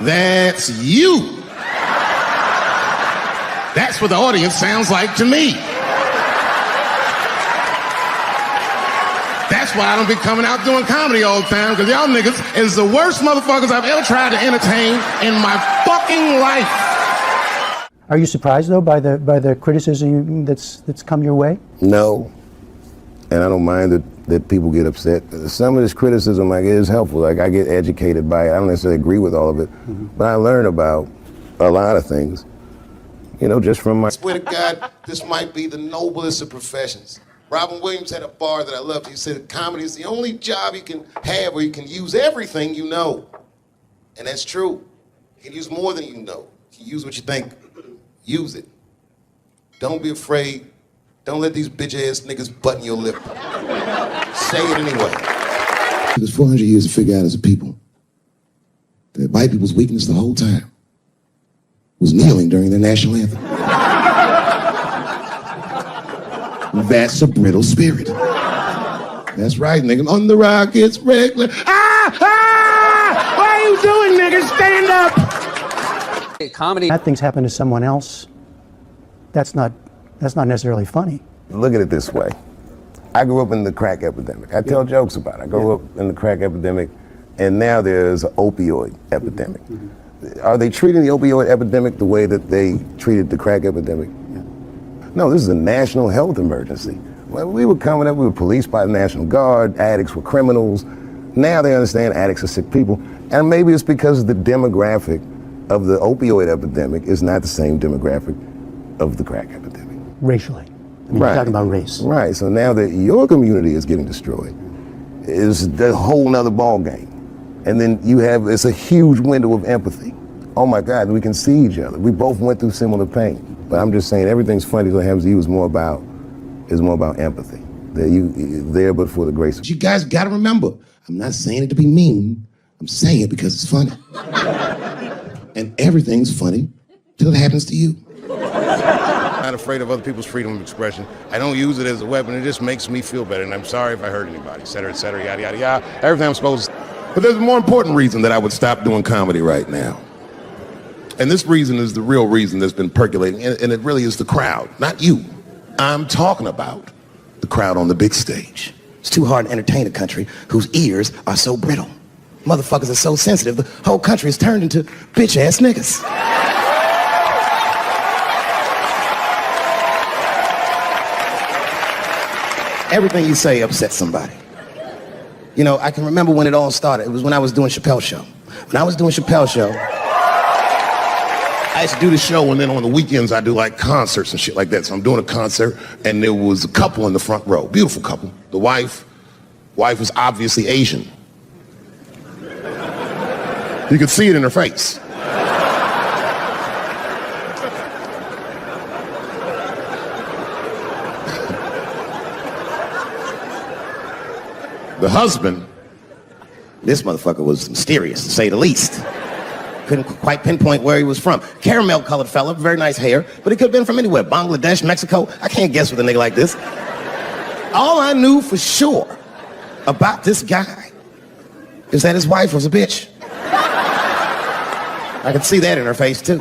That's you. That's what the audience sounds like to me. That's why I don't be coming out doing comedy all the time, because y'all niggas is the worst motherfuckers I've ever tried to entertain in my fucking life. Are you surprised, though, by the criticism that's come your way? No, and I don't mind that people get upset. Some of this criticism, like, is helpful. Like, I get educated by it. I don't necessarily agree with all of it, but I learn about a lot of things, you know, just from my... I swear to God, this might be the noblest of professions. Robin Williams had a bar that I loved. He said, comedy is the only job you can have where you can use everything you know. And that's true. You can use more than you know. You can use what you think. Use it. Don't be afraid. Don't let these bitch-ass niggas button your lip. Say it anyway. There's 400 years to figure out as a people that white people's weakness the whole time was kneeling during their national anthem. That's a brittle spirit. That's right, nigga. On the rock, it's regular. What are you doing, nigga? Stand up. Comedy. Bad things happen to someone else. That's not necessarily funny. Look at it this way. I grew up in the crack epidemic. I tell jokes about it. I grew up in the crack epidemic, and now there's an opioid epidemic. Are they treating the opioid epidemic the way that they treated the crack epidemic? No, this is a national health emergency. When we were coming up, we were policed by the National Guard, addicts were criminals. Now they understand addicts are sick people. And maybe it's because the demographic of the opioid epidemic is not the same demographic of the crack epidemic. Racially. I mean, you're talking about race. Right, so now that your community is getting destroyed, it's a whole nother ball game. And then it's a huge window of empathy. Oh my God, we can see each other. We both went through similar pain. But I'm just saying, everything's funny that happens to you is more about empathy. That you there but for the grace. But you guys gotta remember, I'm not saying it to be mean. I'm saying it because it's funny. And everything's funny till it happens to you. not afraid of other people's freedom of expression. I don't use it as a weapon. It just makes me feel better. And I'm sorry if I hurt anybody, et cetera, yada, yada, yada. Everything I'm supposed to. But there's a more important reason that I would stop doing comedy right now. And this reason is the real reason that's been percolating. And it really is the crowd, not you. I'm talking about the crowd on the big stage. It's too hard to entertain a country whose ears are so brittle. Motherfuckers are so sensitive, the whole country is turned into bitch-ass niggas. Everything you say upsets somebody. You know, I can remember when it all started. It was when I was doing Chappelle Show. When I was doing Chappelle Show, I used to do the show, and then on the weekends I do like concerts and shit like that. So I'm doing a concert, and there was a couple in the front row, beautiful couple. The wife was obviously Asian. You could see it in her face. The husband, this motherfucker was mysterious, to say the least. Couldn't quite pinpoint where he was from. Caramel-colored fella, very nice hair, but he could have been from anywhere. Bangladesh, Mexico. I can't guess with a nigga like this. All I knew for sure about this guy is that his wife was a bitch. I could see that in her face, too.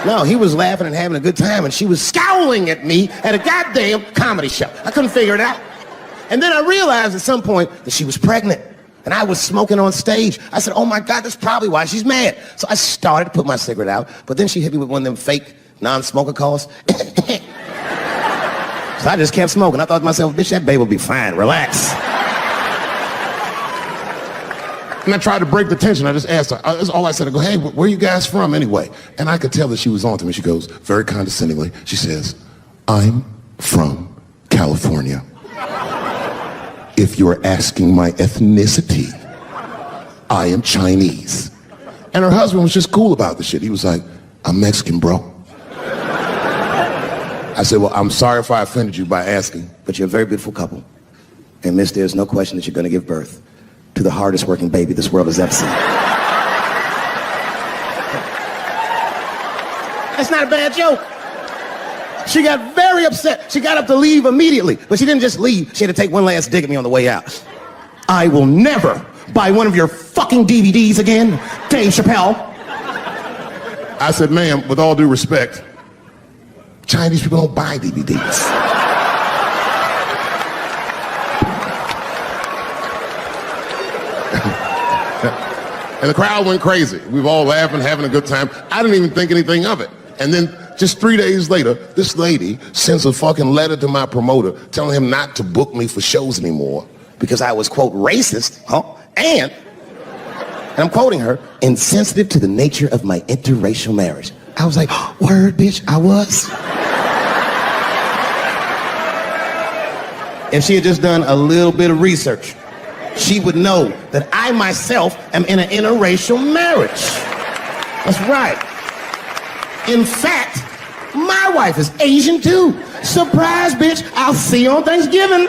No, he was laughing and having a good time, and she was scowling at me at a goddamn comedy show. I couldn't figure it out. And then I realized at some point that she was pregnant. And I was smoking on stage. I said, oh my God, that's probably why she's mad. So I started to put my cigarette out, but then she hit me with one of them fake non-smoker calls. So I just kept smoking. I thought to myself, bitch, that baby will be fine, relax. and I tried to break the tension. I just asked her, that's all I said. I go, hey, where are you guys from anyway? And I could tell that she was on to me. She goes, very condescendingly, she says, I'm from California. If you're asking my ethnicity, I am Chinese. And her husband was just cool about the shit. He was like, I'm Mexican, bro. I said, well, I'm sorry if I offended you by asking. But you're a very beautiful couple. And miss, there's no question that you're going to give birth to the hardest working baby this world has ever seen. That's not a bad joke. She got very upset. She got up to leave immediately. But she didn't just leave. She had to take one last dig at me on the way out. I will never buy one of your fucking DVDs again, Dave Chappelle. I said, ma'am, with all due respect, Chinese people don't buy DVDs. And the crowd went crazy. We were all laughing, having a good time. I didn't even think anything of it. And then just 3 days later, this lady sends a fucking letter to my promoter telling him not to book me for shows anymore because I was, quote, racist, and I'm quoting her, insensitive to the nature of my interracial marriage. I was like, word, bitch, I was. If she had just done a little bit of research, she would know that I myself am in an interracial marriage. That's right. In fact, my wife is Asian too. Surprise, bitch, I'll see you on Thanksgiving.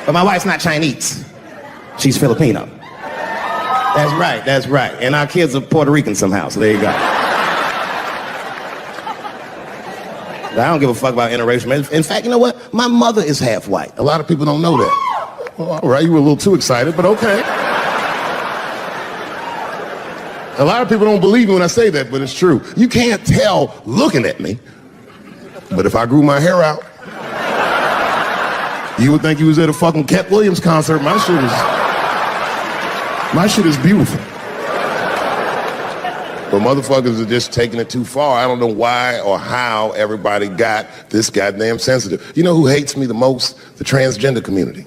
But my wife's not Chinese. She's Filipino. That's right. And our kids are Puerto Rican somehow, so there you go. But I don't give a fuck about interracial marriage. In fact, you know what? My mother is half white. A lot of people don't know that. Well, all right, you were a little too excited, but okay. A lot of people don't believe me when I say that, but it's true. You can't tell looking at me, but if I grew my hair out, you would think you was at a fucking Cat Williams concert. My shit is beautiful. But motherfuckers are just taking it too far. I don't know why or how everybody got this goddamn sensitive. You know who hates me the most? The transgender community.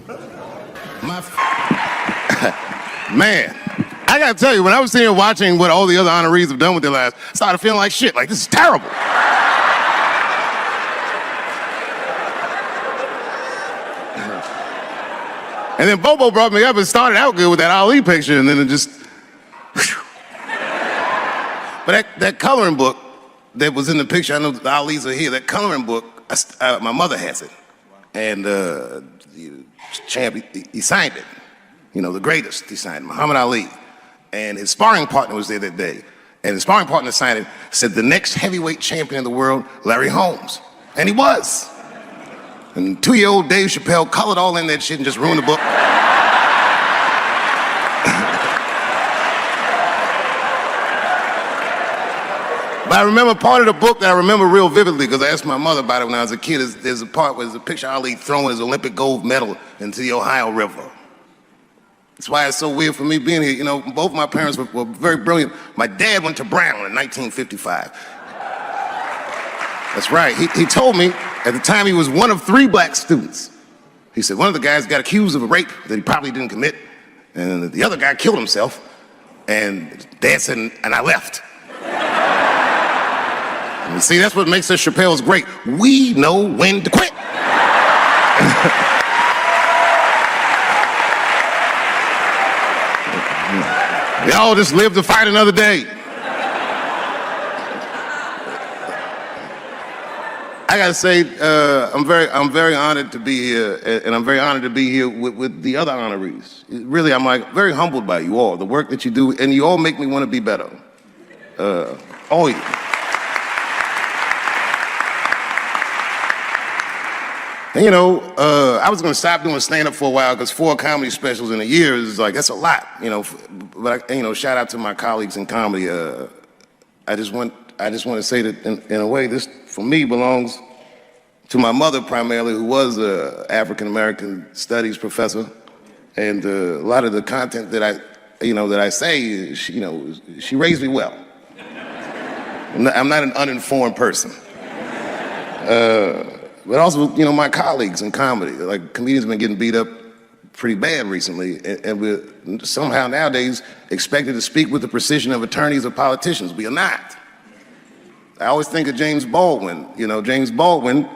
Man, I gotta tell you, when I was sitting here watching what all the other honorees have done with their lives, I started feeling like shit, like this is terrible. And then Bobo brought me up and started out good with that Ali picture, and then it just... But that coloring book that was in the picture, I know the Ali's are here, that coloring book, my mother has it. And Champ, he signed it. You know, the greatest, he signed it, Muhammad Ali. And his sparring partner was there that day. And the sparring partner signed it, said the next heavyweight champion in the world, Larry Holmes. And he was. And 2-year-old Dave Chappelle colored all in that shit and just ruined the book. But I remember part of the book that I remember real vividly because I asked my mother about it when I was a kid. There's a part where there's a picture of Ali throwing his Olympic gold medal into the Ohio River. That's why it's so weird for me being here. You know, both my parents were very brilliant. My dad went to Brown in 1955. That's right. He told me at the time he was one of 3 black students. He said one of the guys got accused of a rape that he probably didn't commit, and the other guy killed himself. And Dad said, and I left. And see, that's what makes us Chappelle's great. We know when to quit. Y'all just live to fight another day. I gotta say, I'm very honored to be here, and I'm very honored to be here with the other honorees. Really, I'm like very humbled by you all, the work that you do, and you all make me want to be better. All you. And you know, I was gonna stop doing stand-up for a while because 4 comedy specials in a year is like, that's a lot, you know. But you know, shout out to my colleagues in comedy. I just want to say that in a way, this for me belongs to my mother primarily, who was an African-American studies professor. And a lot of the content that I say, she raised me well. I'm not an uninformed person. But also, you know, my colleagues in comedy, like comedians have been getting beat up pretty bad recently, and we're somehow nowadays expected to speak with the precision of attorneys or politicians. We are not. I always think of James Baldwin. You know, James Baldwin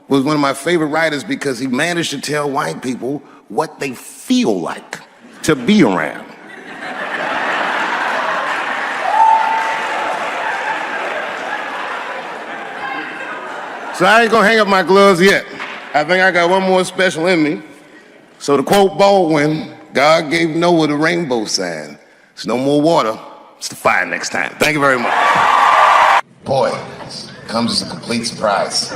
was one of my favorite writers because he managed to tell white people what they feel like to be around. So I ain't gonna hang up my gloves yet. I think I got one more special in me. So to quote Baldwin, God gave Noah the rainbow sign. It's no more water, it's the fire next time. Thank you very much. Boy, it comes as a complete surprise.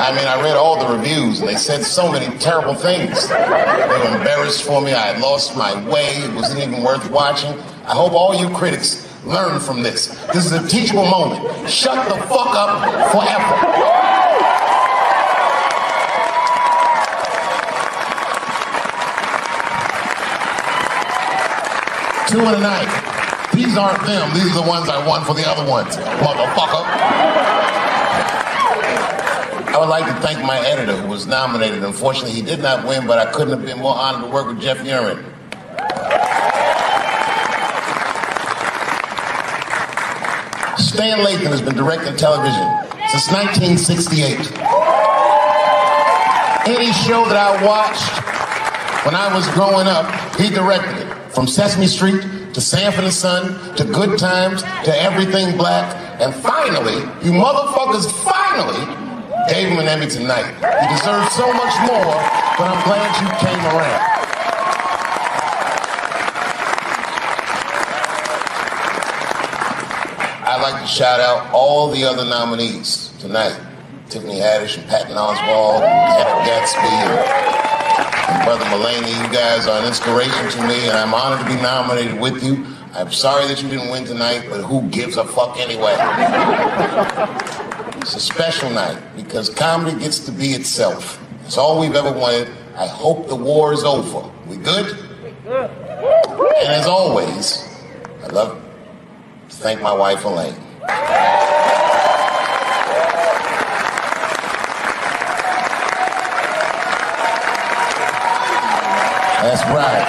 I mean, I read all the reviews, and they said so many terrible things. They were embarrassed for me. I had lost my way. It wasn't even worth watching. I hope all you critics learn from this. This is a teachable moment. Shut the fuck up forever. Two in a night. These aren't them. These are the ones I won for the other ones, motherfucker. I would like to thank my editor who was nominated. Unfortunately, he did not win, but I couldn't have been more honored to work with Jeff Urin. Stan Lathan has been directing television since 1968. Any show that I watched when I was growing up, he directed it. From Sesame Street to Sanford and Son to Good Times to Everything Black. And finally, you motherfuckers finally gave him an Emmy tonight. He deserves so much more, but I'm glad you came around. I'd like to shout out all the other nominees tonight. Tiffany Haddish and Patton Oswalt, Hannah Gatsby, and Brother Mulaney. You guys are an inspiration to me, and I'm honored to be nominated with you. I'm sorry that you didn't win tonight, but who gives a fuck anyway? It's a special night because comedy gets to be itself. It's all we've ever wanted. I hope the war is over. We good? And as always, I'd love to thank my wife, Elaine. That's right.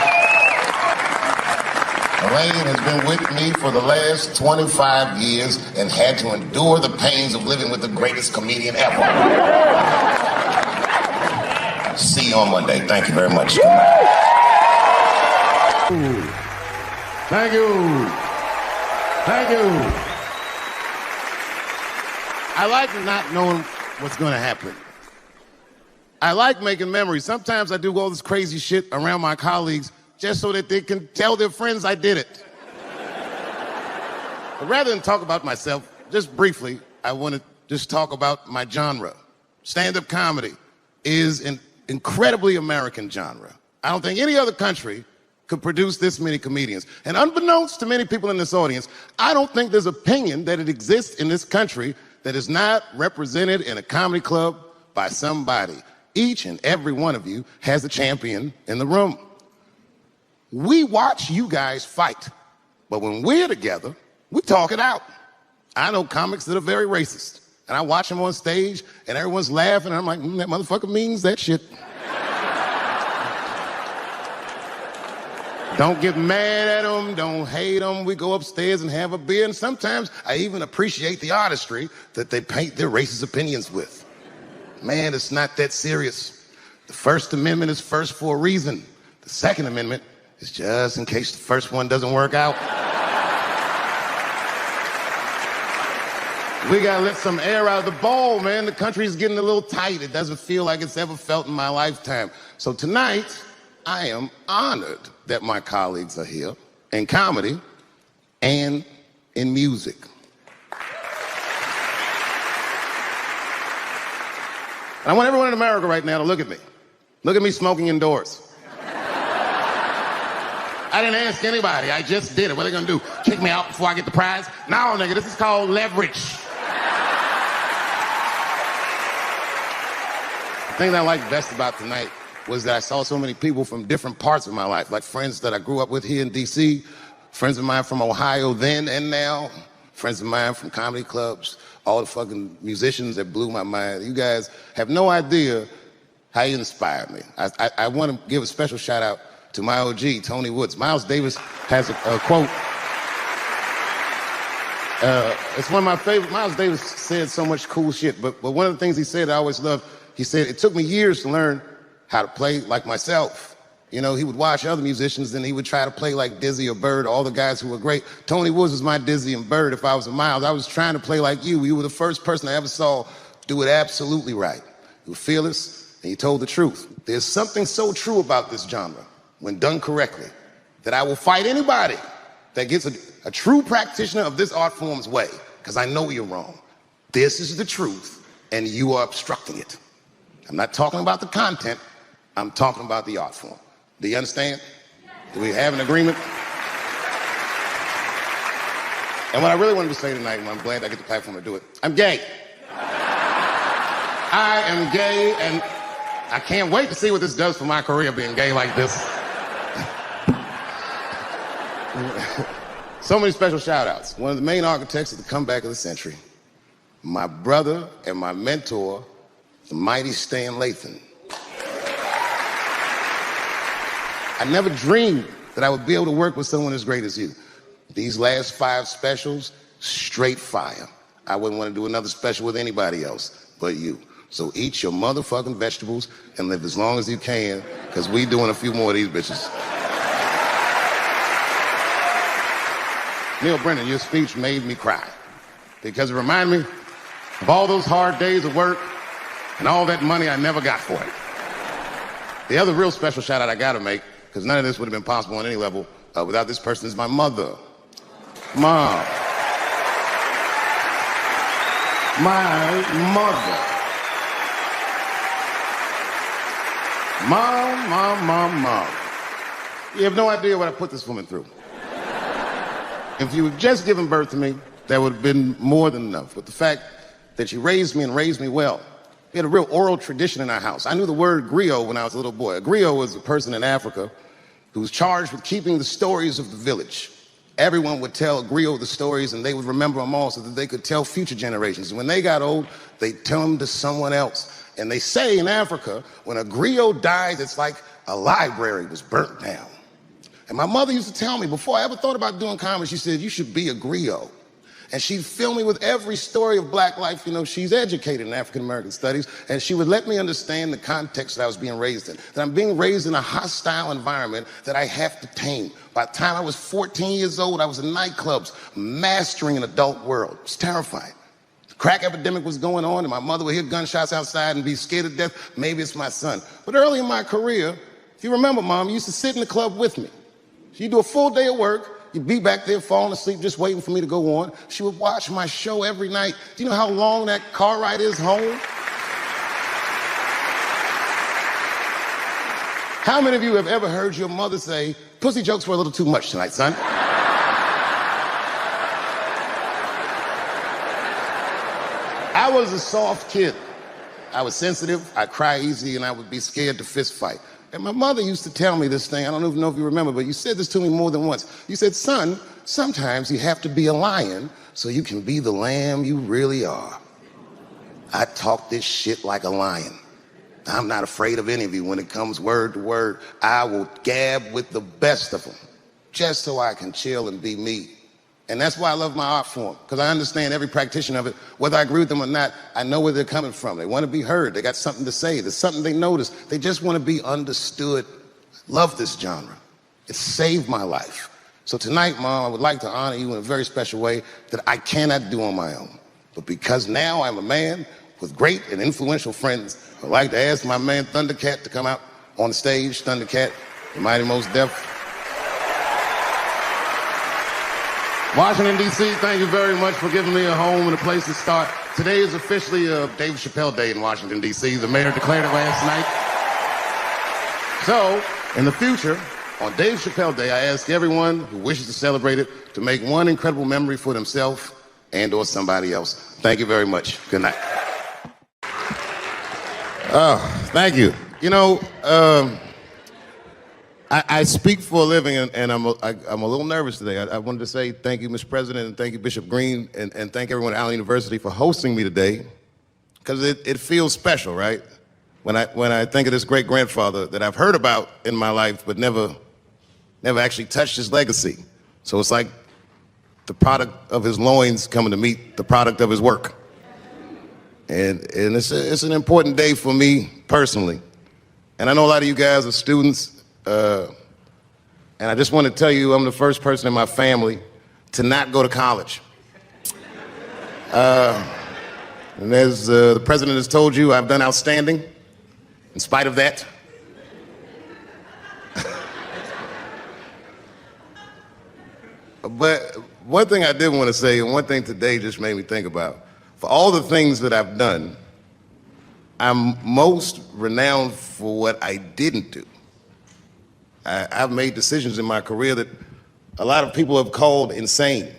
Elaine has been with me for the last 25 years and had to endure the pains of living with the greatest comedian ever. See you on Monday. Thank you very much. Thank you. Thank you. I like not knowing what's going to happen. I like making memories. Sometimes I do all this crazy shit around my colleagues just so that they can tell their friends I did it. But rather than talk about myself, just briefly, I want to just talk about my genre. Stand-up comedy is an incredibly American genre. I don't think any other country could produce this many comedians. And unbeknownst to many people in this audience, I don't think there's opinion that it exists in this country that is not represented in a comedy club by somebody. Each and every one of you has a champion in the room. We watch you guys fight, but when we're together, we talk it out. I know comics that are very racist, and I watch them on stage, and everyone's laughing, and I'm like, that motherfucker means that shit. Don't get mad at them, don't hate them. We go upstairs and have a beer, and sometimes I even appreciate the artistry that they paint their racist opinions with. Man, it's not that serious. The First Amendment is first for a reason. The Second Amendment is just in case the first one doesn't work out. We gotta let some air out of the ball, man. The country's getting a little tight. It doesn't feel like it's ever felt in my lifetime. So tonight, I am honored that my colleagues are here in comedy and in music. And I want everyone in America right now to look at me. Look at me smoking indoors. I didn't ask anybody, I just did it. What are they gonna do? Kick me out before I get the prize? No, nigga, this is called leverage. The thing that I liked best about tonight was that I saw so many people from different parts of my life, like friends that I grew up with here in DC, friends of mine from Ohio then and now, friends of mine from comedy clubs, all the fucking musicians that blew my mind. You guys have no idea how you inspired me. I want to give a special shout out to my OG, Tony Woods. Miles Davis has a quote. It's one of my favorite. Miles Davis said so much cool shit, but one of the things he said I always loved, he said, it took me years to learn how to play like myself. You know, he would watch other musicians and he would try to play like Dizzy or Bird, all the guys who were great. Tony Woods was my Dizzy and Bird. If I was a Miles, I was trying to play like you. You were the first person I ever saw do it absolutely right. You were fearless and you told the truth. There's something so true about this genre, when done correctly, that I will fight anybody that gets a true practitioner of this art form's way, because I know you're wrong. This is the truth, and you are obstructing it. I'm not talking about the content, I'm talking about the art form. Do you understand? Do we have an agreement? And what I really wanted to say tonight, and I'm glad I get the platform to do it, I'm gay. I am gay, and I can't wait to see what this does for my career, being gay like this. So many special shout outs. One of the main architects of the comeback of the century, my brother and my mentor, the mighty Stan Lathan. I never dreamed that I would be able to work with someone as great as you. These last 5 specials, straight fire. I wouldn't want to do another special with anybody else but you. So eat your motherfucking vegetables and live as long as you can, because we doing a few more of these bitches. Neil Brennan, your speech made me cry, because it reminded me of all those hard days of work and all that money I never got for it. The other real special shout out I gotta make, because none of this would have been possible on any level without this person, is my mother. Mom. My mother. Mom. You have no idea what I put this woman through. If you had just given birth to me, that would have been more than enough. But the fact that she raised me and raised me well, we had a real oral tradition in our house. I knew the word griot when I was a little boy. A griot was a person in Africa who was charged with keeping the stories of the village. Everyone would tell a griot the stories, and they would remember them all so that they could tell future generations. And when they got old, they'd tell them to someone else. And they say in Africa, when a griot dies, it's like a library was burnt down. And my mother used to tell me, before I ever thought about doing comedy, she said, you should be a griot. And she'd fill me with every story of black life. You know, she's educated in African-American studies, and she would let me understand the context that I was being raised in. That I'm being raised in a hostile environment that I have to tame. By the time I was 14 years old, I was in nightclubs, mastering an adult world. It was terrifying. Crack epidemic was going on, and my mother would hear gunshots outside and be scared to death. Maybe it's my son. But early in my career, if you remember, Mom, you used to sit in the club with me. She'd do a full day of work. You'd be back there falling asleep, just waiting for me to go on. She would watch my show every night. Do you know how long that car ride is home? How many of you have ever heard your mother say, pussy jokes were a little too much tonight, son? I was a soft kid. I was sensitive, I'd cry easy, and I would be scared to fist fight. And my mother used to tell me this thing, I don't even know if you remember, but you said this to me more than once. You said, son, sometimes you have to be a lion so you can be the lamb you really are. I talk this shit like a lion. I'm not afraid of any of you. When it comes word to word, I will gab with the best of them, just so I can chill and be me. And that's why I love my art form, because I understand every practitioner of it. Whether I agree with them or not, I know where they're coming from. They want to be heard. They got something to say. There's something they notice. They just want to be understood. Love this genre. It saved my life. So tonight, Mom, I would like to honor you in a very special way that I cannot do on my own. But because now I'm a man with great and influential friends, I'd like to ask my man Thundercat to come out on the stage. Thundercat, the Mighty Most Def. Washington, D.C., thank you very much for giving me a home and a place to start. Today is officially David Chappelle Day in Washington, D.C. The mayor declared it last night. So, in the future, on Dave Chappelle Day, I ask everyone who wishes to celebrate it to make one incredible memory for themselves and or somebody else. Thank you very much. Good night. Oh, thank you. You know, I speak for a living, and I'm a little nervous today. I wanted to say thank you, Mr. President, and thank you, Bishop Green, and thank everyone at Allen University for hosting me today, because it feels special, right? When I think of this great-grandfather that I've heard about in my life, but never actually touched his legacy. So it's like the product of his loins coming to meet the product of his work. And it's an important day for me personally. And I know a lot of you guys are students, and I just want to tell you I'm the first person in my family to not go to college. And as the president has told you, I've done outstanding in spite of that. But one thing I did want to say, and one thing today just made me think about, for all the things that I've done, I'm most renowned for what I didn't do. I've made decisions in my career that a lot of people have called insane.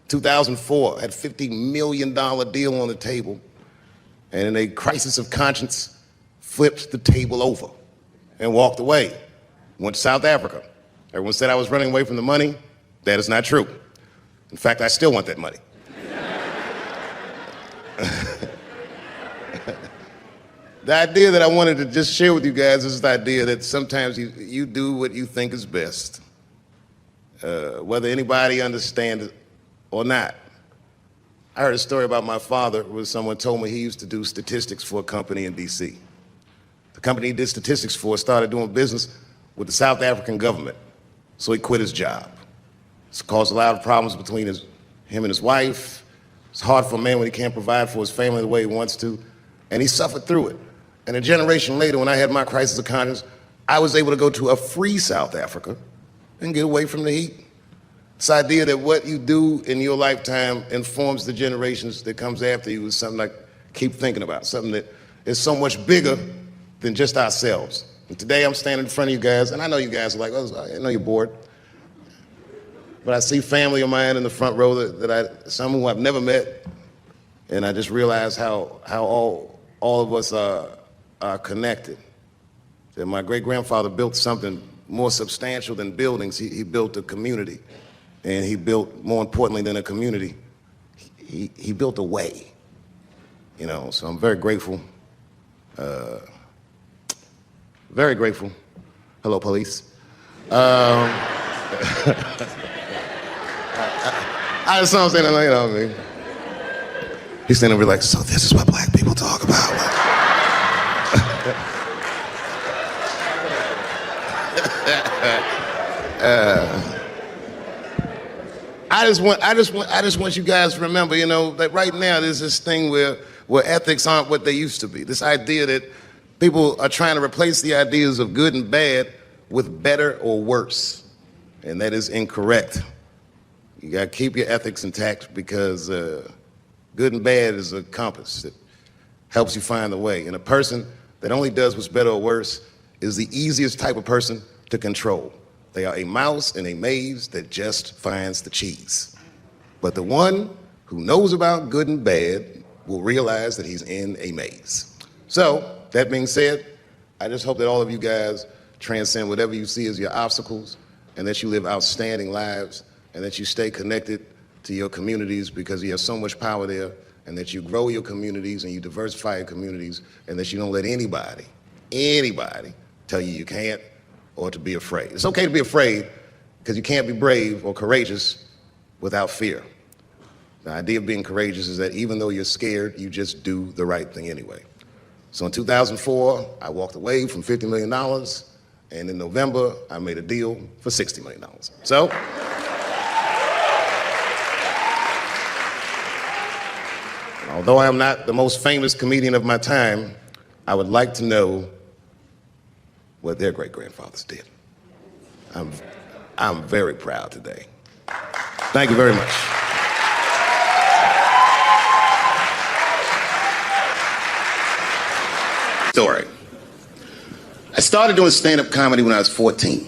2004, I had a $50 million deal on the table, and in a crisis of conscience, flipped the table over and walked away. Went to South Africa. Everyone said I was running away from the money. That is not true. In fact, I still want that money. The idea that I wanted to just share with you guys is the idea that sometimes you do what you think is best, whether anybody understands it or not. I heard a story about my father where someone told me he used to do statistics for a company in D.C. The company he did statistics for started doing business with the South African government, so he quit his job. It's caused a lot of problems between him and his wife. It's hard for a man when he can't provide for his family the way he wants to, and he suffered through it. And a generation later, when I had my crisis of conscience, I was able to go to a free South Africa and get away from the heat. This idea that what you do in your lifetime informs the generations that comes after you is something I keep thinking about, something that is so much bigger than just ourselves. And today I'm standing in front of you guys, and I know you guys are like, oh, I know you're bored. But I see family of mine in the front row some who I've never met, and I just realize how all of us are connected. That my great-grandfather built something more substantial than buildings. He built a community, and he built, more importantly than a community, he built a way. You know, so I'm very grateful. Very grateful. Hello, police. I just saw him saying, you know what I mean? He's standing over like, so this is what black people talk about. I I just want you guys to remember, you know, that right now there's this thing where ethics aren't what they used to be. This idea that people are trying to replace the ideas of good and bad with better or worse, and that is incorrect. You gotta keep your ethics intact because good and bad is a compass that helps you find the way. And a person that only does what's better or worse is the easiest type of person to control. They are a mouse in a maze that just finds the cheese. But the one who knows about good and bad will realize that he's in a maze. So, that being said, I just hope that all of you guys transcend whatever you see as your obstacles, and that you live outstanding lives, and that you stay connected to your communities because you have so much power there, and that you grow your communities and you diversify your communities, and that you don't let anybody tell you you can't or to be afraid. It's okay to be afraid because you can't be brave or courageous without fear. The idea of being courageous is that even though you're scared, you just do the right thing anyway. So in 2004, I walked away from $50 million, and in November, I made a deal for $60 million. So, although I am not the most famous comedian of my time, I would like to know what their great-grandfathers did. I'm very proud today. Thank you very much. Story. I started doing stand-up comedy when I was 14.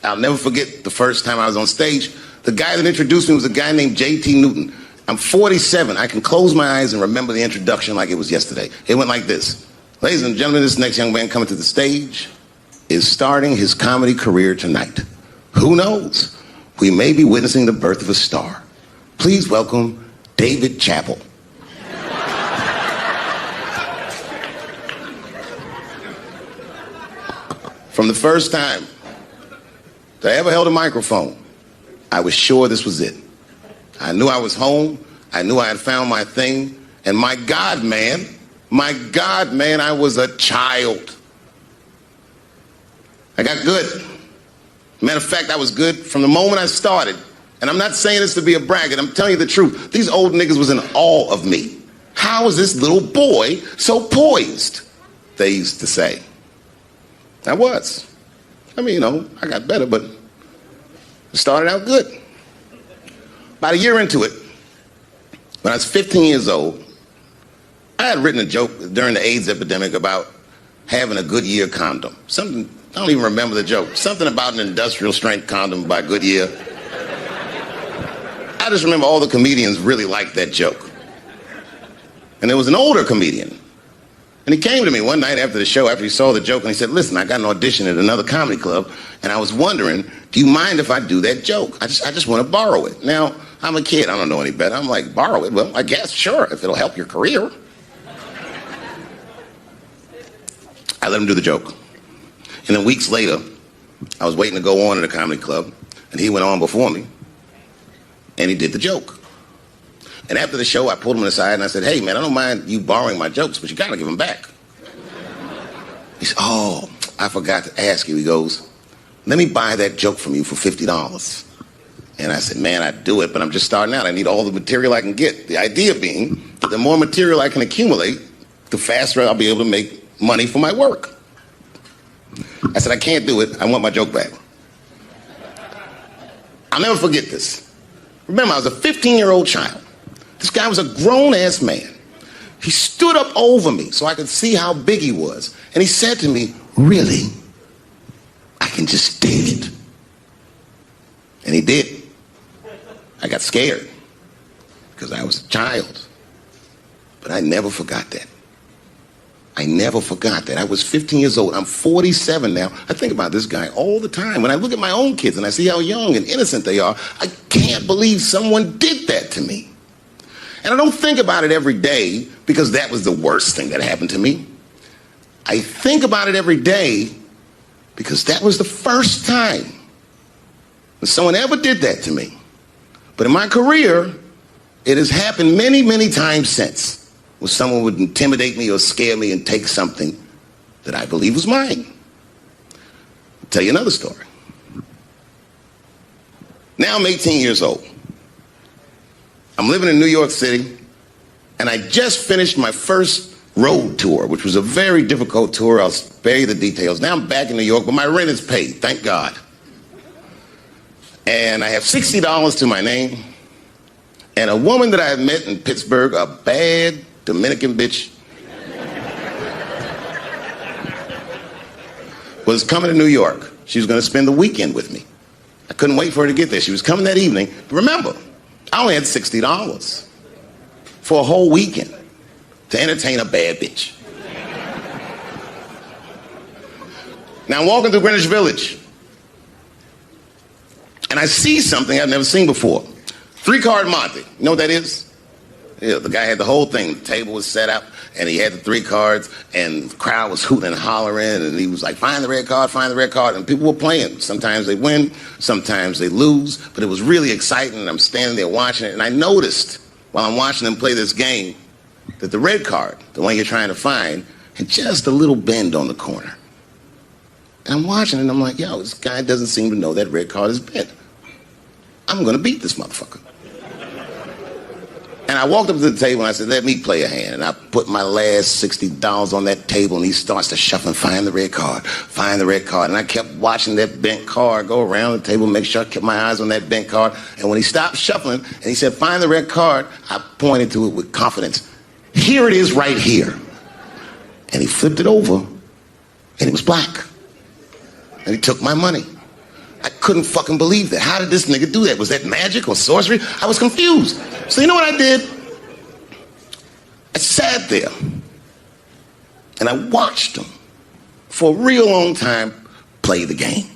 I'll never forget the first time I was on stage. The guy that introduced me was a guy named J.T. Newton. I'm 47. I can close my eyes and remember the introduction like it was yesterday. It went like this. Ladies and gentlemen, this next young man coming to the stage is starting his comedy career tonight. Who knows? We may be witnessing the birth of a star. Please welcome David Chappelle. From the first time that I ever held a microphone, I was sure this was it. I knew I was home. I knew I had found my thing. And my God, man, I was a child. I got good. Matter of fact, I was good from the moment I started. And I'm not saying this to be a braggart. I'm telling you the truth. These old niggas was in awe of me. How is this little boy so poised? They used to say. I was. I mean, you know, I got better, but it started out good. About a year into it, when I was 15 years old, I had written a joke during the AIDS epidemic about having a Goodyear condom. Something, I don't even remember the joke. Something about an industrial strength condom by Goodyear. I just remember all the comedians really liked that joke. And there was an older comedian. And he came to me one night after the show, after he saw the joke, and he said, listen, I got an audition at another comedy club, and I was wondering, do you mind if I do that joke? I just want to borrow it. Now, I'm a kid, I don't know any better. I'm like, borrow it? Well, I guess, sure, if it'll help your career. I let him do the joke. And then weeks later, I was waiting to go on at a comedy club, and he went on before me, and he did the joke. And after the show, I pulled him aside and I said, hey, man, I don't mind you borrowing my jokes, but you gotta give them back. He said, oh, I forgot to ask you. He goes, let me buy that joke from you for $50. And I said, man, I'd do it, but I'm just starting out. I need all the material I can get. The idea being that the more material I can accumulate, the faster I'll be able to make money for my work. I said, I can't do it. I want my joke back. I'll never forget this. Remember, I was a 15-year-old child. This guy was a grown-ass man. He stood up over me so I could see how big he was. And he said to me, really? I can just take it. And he did. I got scared because I was a child. But I never forgot that. I never forgot that. I was 15 years old. I'm 47 now. I think about this guy all the time. When I look at my own kids and I see how young and innocent they are, I can't believe someone did that to me. And I don't think about it every day because that was the worst thing that happened to me. I think about it every day because that was the first time that someone ever did that to me. But in my career, it has happened many, many times since, where someone would intimidate me or scare me and take something that I believe was mine. I'll tell you another story. Now I'm 18 years old. I'm living in New York City, and I just finished my first road tour, which was a very difficult tour. I'll spare you the details. Now I'm back in New York, but my rent is paid, thank God. And I have $60 to my name, and a woman that I had met in Pittsburgh, a bad Dominican bitch, was coming to New York. She was going to spend the weekend with me. I couldn't wait for her to get there. She was coming that evening. But remember, I only had $60 for a whole weekend to entertain a bad bitch. Now I'm walking through Greenwich Village, and I see something I've never seen before. 3-card Monte. You know what that is? Yeah, the guy had the whole thing. The table was set up, and he had the 3 cards, and the crowd was hooting and hollering, and he was like, find the red card, find the red card, and people were playing. Sometimes they win, sometimes they lose, but it was really exciting, and I'm standing there watching it, and I noticed while I'm watching them play this game that the red card, the one you're trying to find, had just a little bend on the corner. And I'm watching it, and I'm like, yo, this guy doesn't seem to know that red card is bent. I'm gonna beat this motherfucker. And I walked up to the table and I said, let me play a hand. And I put my last $60 on that table, and he starts to shuffle and find the red card, find the red card. And I kept watching that bent card go around the table, make sure I kept my eyes on that bent card. And when he stopped shuffling and he said, find the red card, I pointed to it with confidence. Here it is right here. And he flipped it over, and it was black. And he took my money. I couldn't fucking believe that. How did this nigga do that? Was that magic or sorcery? I was confused. So you know what I did? I sat there and I watched him for a real long time play the game.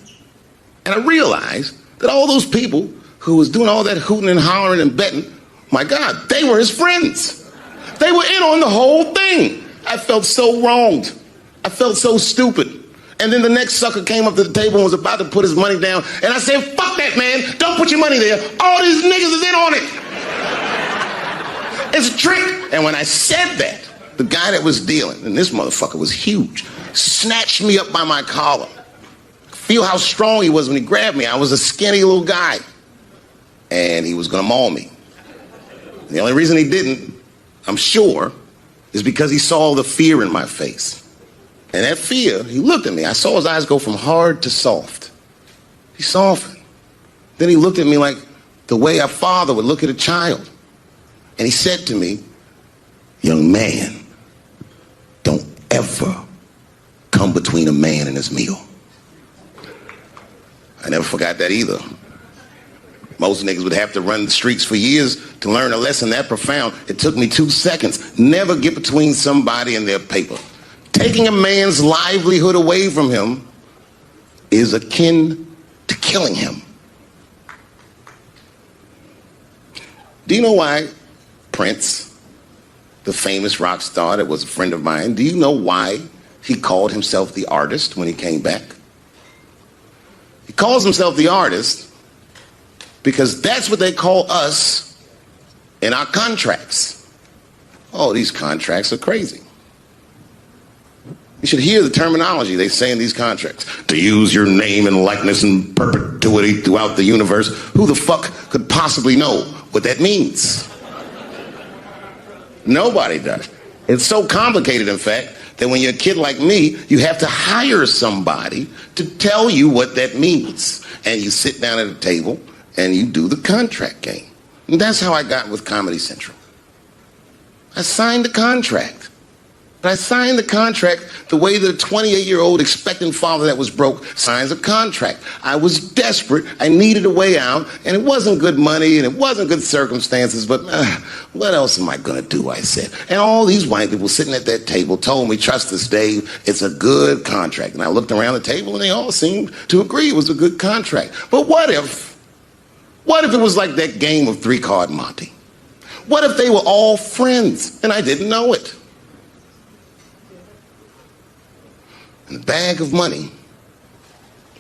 And I realized that all those people who was doing all that hooting and hollering and betting, my God, they were his friends. They were in on the whole thing. I felt so wronged. I felt so stupid. And then the next sucker came up to the table and was about to put his money down. And I said, fuck that, man. Don't put your money there. All these niggas is in on it. It's a trick. And when I said that, the guy that was dealing, and this motherfucker was huge, snatched me up by my collar. Feel how strong he was when he grabbed me. I was a skinny little guy. And he was going to maul me. The only reason he didn't, I'm sure, is because he saw the fear in my face. And that fear, he looked at me. I saw his eyes go from hard to soft. He softened. Then he looked at me like the way a father would look at a child. And he said to me, young man, don't ever come between a man and his meal. I never forgot that either. Most niggas would have to run the streets for years to learn a lesson that profound. It took me 2 seconds. Never get between somebody and their paper. Taking a man's livelihood away from him is akin to killing him. Do you know why Prince, the famous rock star that was a friend of mine, do you know why he called himself the artist when he came back? He calls himself the artist because that's what they call us in our contracts. Oh, these contracts are crazy. You should hear the terminology they say in these contracts. To use your name and likeness in perpetuity throughout the universe. Who the fuck could possibly know what that means? Nobody does. It's so complicated, in fact, that when you're a kid like me, you have to hire somebody to tell you what that means. And you sit down at a table and you do the contract game. And that's how I got with Comedy Central. I signed the contract. But I signed the contract the way that a 28-year-old expectant father that was broke signs a contract. I was desperate. I needed a way out, and it wasn't good money, and it wasn't good circumstances, but what else am I going to do, I said. And all these white people sitting at that table told me, trust us, Dave, it's a good contract. And I looked around the table, and they all seemed to agree it was a good contract. But what if it was like that game of 3-card Monte? What if they were all friends, and I didn't know it? And the bag of money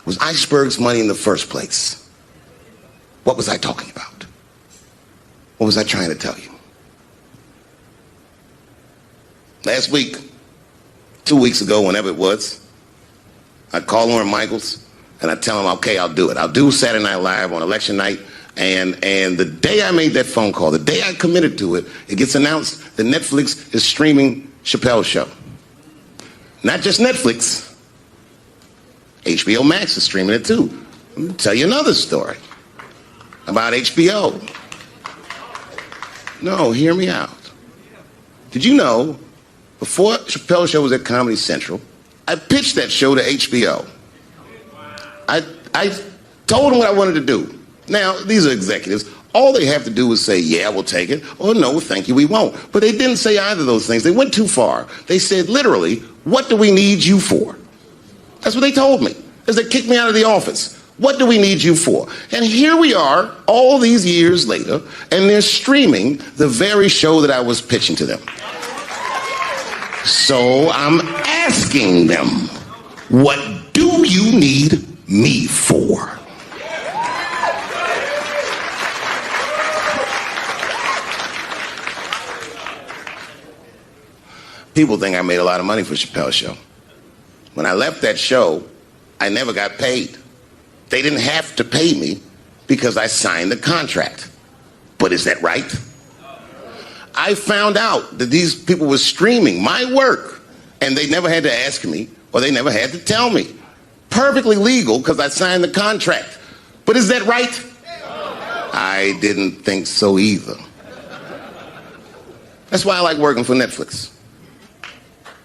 was Iceberg's money in the first place. What was I talking about? What was I trying to tell you? Last week, 2 weeks ago, whenever it was, I call Lauren Michaels and I tell him, okay, I'll do it. I'll do Saturday Night Live on election night. And the day I made that phone call, the day I committed to it, it gets announced that Netflix is streaming Chappelle Show. Not just Netflix. HBO Max is streaming it too. Let me tell you another story about HBO. No, hear me out. Did you know, before Chappelle Show was at Comedy Central, I pitched that show to HBO. I told them what I wanted to do. Now, these are executives. All they have to do is say, yeah, we'll take it, or no, thank you, we won't. But they didn't say either of those things. They went too far. They said, literally, what do we need you for? That's what they told me, as they kicked me out of the office. What do we need you for? And here we are, all these years later, and they're streaming the very show that I was pitching to them. So I'm asking them, what do you need me for? People think I made a lot of money for Chappelle Show. When I left that show, I never got paid. They didn't have to pay me because I signed the contract. But is that right? I found out that these people were streaming my work, and they never had to ask me, or they never had to tell me. Perfectly legal because I signed the contract. But is that right? I didn't think so either. That's why I like working for Netflix.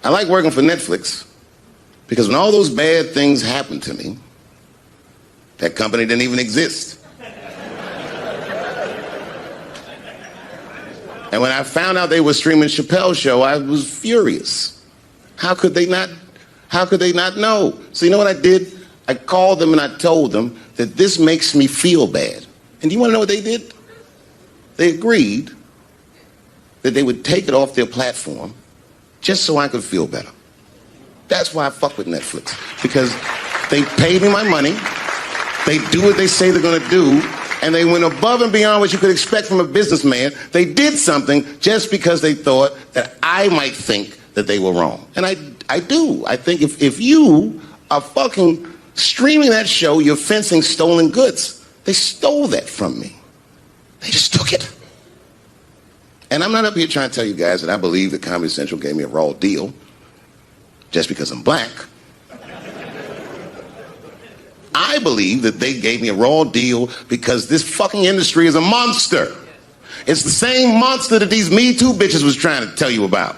I like working for Netflix because when all those bad things happened to me, that company didn't even exist. And when I found out they were streaming Chappelle Show, I was furious. How could they not know? So you know what I did? I called them and I told them that this makes me feel bad. And do you want to know what they did? They agreed that they would take it off their platform just so I could feel better. That's why I fuck with Netflix. Because they paid me my money, they do what they say they're gonna do, and they went above and beyond what you could expect from a businessman. They did something just because they thought that I might think that they were wrong. And I do. I think if you are fucking streaming that show, you're fencing stolen goods. They stole that from me. They just took it. And I'm not up here trying to tell you guys that I believe that Comedy Central gave me a raw deal just because I'm black. I believe that they gave me a raw deal because this fucking industry is a monster. It's the same monster that these Me Too bitches was trying to tell you about.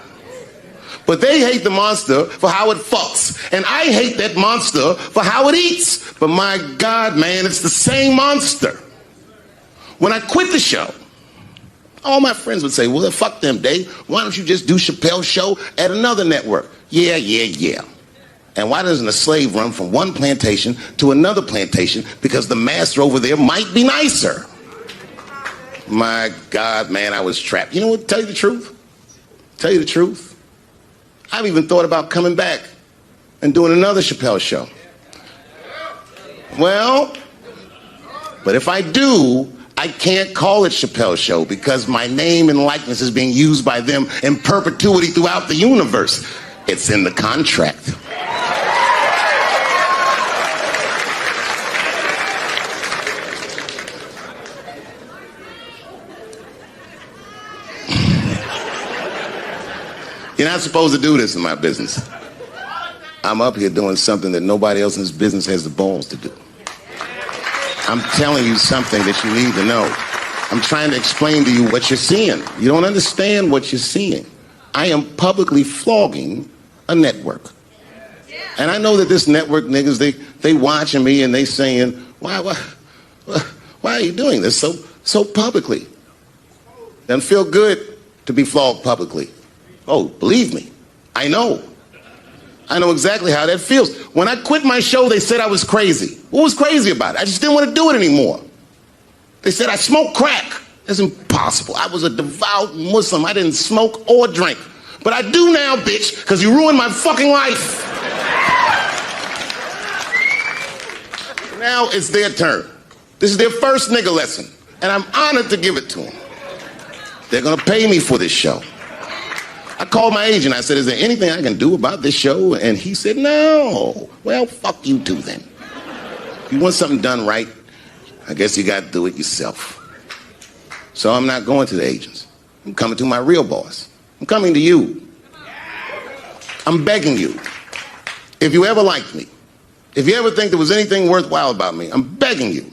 But they hate the monster for how it fucks. And I hate that monster for how it eats. But my God, man, it's the same monster. When I quit the show, all my friends would say, well, fuck them, Dave. Why don't you just do Chappelle Show at another network? Yeah. And why doesn't a slave run from one plantation to another plantation because the master over there might be nicer? My God, man, I was trapped. You know what? Tell you the truth. I've even thought about coming back and doing another Chappelle Show. Well, but if I do, I can't call it Chappelle Show because my name and likeness is being used by them in perpetuity throughout the universe. It's in the contract. You're not supposed to do this in my business. I'm up here doing something that nobody else in this business has the balls to do. I'm telling you something that you need to know. I'm trying to explain to you what you're seeing. You don't understand what you're seeing. I am publicly flogging a network. And I know that this network niggas, they watching me and they saying, why are you doing this so publicly? Doesn't feel good to be flogged publicly. Oh, believe me, I know. I know exactly how that feels. When I quit my show, they said I was crazy. What was crazy about it? I just didn't want to do it anymore. They said I smoked crack. That's impossible. I was a devout Muslim. I didn't smoke or drink. But I do now, bitch, because you ruined my fucking life. Now it's their turn. This is their first nigga lesson, and I'm honored to give it to them. They're gonna pay me for this show. I called my agent. I said, is there anything I can do about this show? And he said, no. Well, fuck you too then. If you want something done right, I guess you got to do it yourself. So I'm not going to the agents. I'm coming to my real boss. I'm coming to you. I'm begging you. If you ever liked me, if you ever think there was anything worthwhile about me, I'm begging you.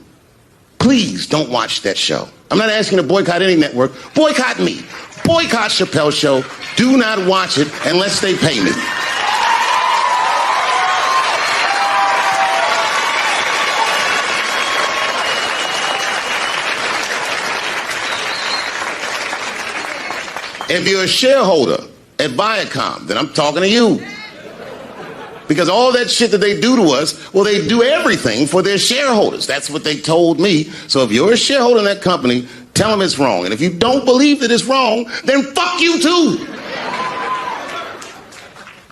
Please don't watch that show. I'm not asking you to boycott any network. Boycott me. Boycott Chappelle Show. Do not watch it unless they pay me. If you're a shareholder at Viacom, then I'm talking to you. Because all that shit that they do to us, well, they do everything for their shareholders. That's what they told me. So if you're a shareholder in that company, tell them it's wrong. And if you don't believe that it's wrong, then fuck you too.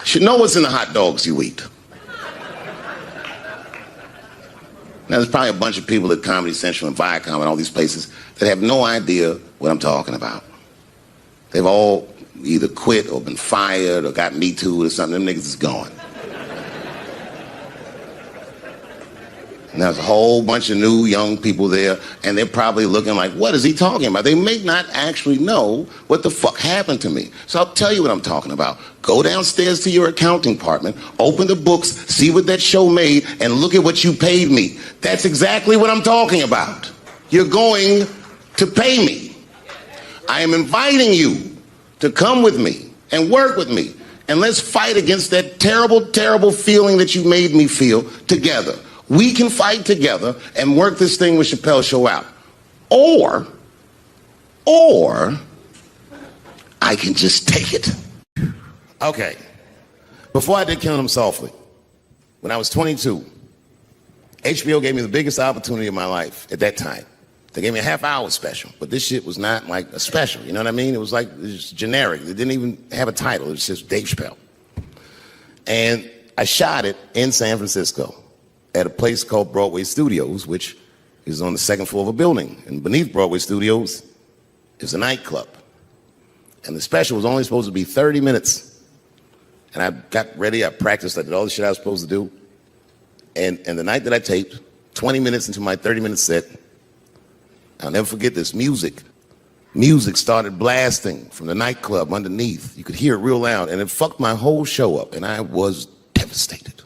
You should know what's in the hot dogs you eat. Now, there's probably a bunch of people at Comedy Central and Viacom and all these places that have no idea what I'm talking about. They've all either quit or been fired or got Me Too or something. Them niggas is gone. And there's a whole bunch of new young people there, and they're probably looking like, what is he talking about? They may not actually know what the fuck happened to me. So I'll tell you what I'm talking about. Go downstairs to your accounting department, open the books, see what that show made, and look at what you paid me. That's exactly what I'm talking about. You're going to pay me. I am inviting you to come with me and work with me, and let's fight against that terrible, terrible feeling that you made me feel together. We can fight together and work this thing with Chappelle Show out. Or I can just take it. Okay. Before I did Killing Them Softly, when I was 22, HBO gave me the biggest opportunity of my life at that time. They gave me a half-hour special, but this shit was not like a special, you know what I mean? It was like, it was generic. It didn't even have a title. It was just Dave Chappelle. And I shot it in San Francisco at a place called Broadway Studios, which is on the second floor of a building. And beneath Broadway Studios is a nightclub. And the special was only supposed to be 30 minutes. And I got ready, I practiced, I did all the shit I was supposed to do. And the night that I taped, 20 minutes into my 30-minute set, I'll never forget this, music started blasting from the nightclub underneath. You could hear it real loud, and it fucked my whole show up, and I was devastated.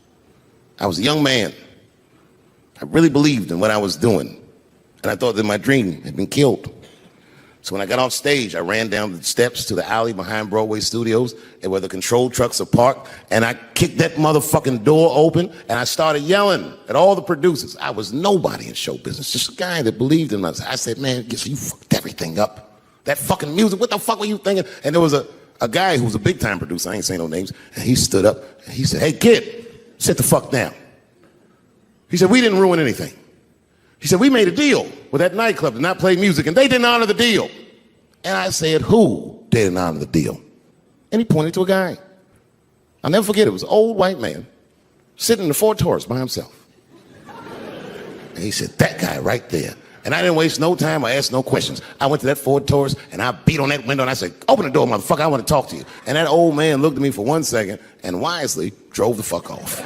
I was a young man. I really believed in what I was doing, and I thought that my dream had been killed. So when I got off stage, I ran down the steps to the alley behind Broadway Studios and where the control trucks are parked, and I kicked that motherfucking door open, and I started yelling at all the producers. I was nobody in show business, just a guy that believed in myself. I said, man, you fucked everything up. That fucking music, what the fuck were you thinking? And there was a guy who was a big-time producer, I ain't saying no names, and he stood up, and he said, hey, kid, sit the fuck down. He said, we didn't ruin anything. He said, we made a deal with that nightclub to not play music, and they didn't honor the deal. And I said, who didn't honor the deal? And he pointed to a guy. I'll never forget, it was an old white man sitting in the Ford Taurus by himself. And he said, that guy right there. And I didn't waste no time, I asked no questions. I went to that Ford Taurus, and I beat on that window, and I said, open the door, motherfucker, I want to talk to you. And that old man looked at me for 1 second, and wisely drove the fuck off.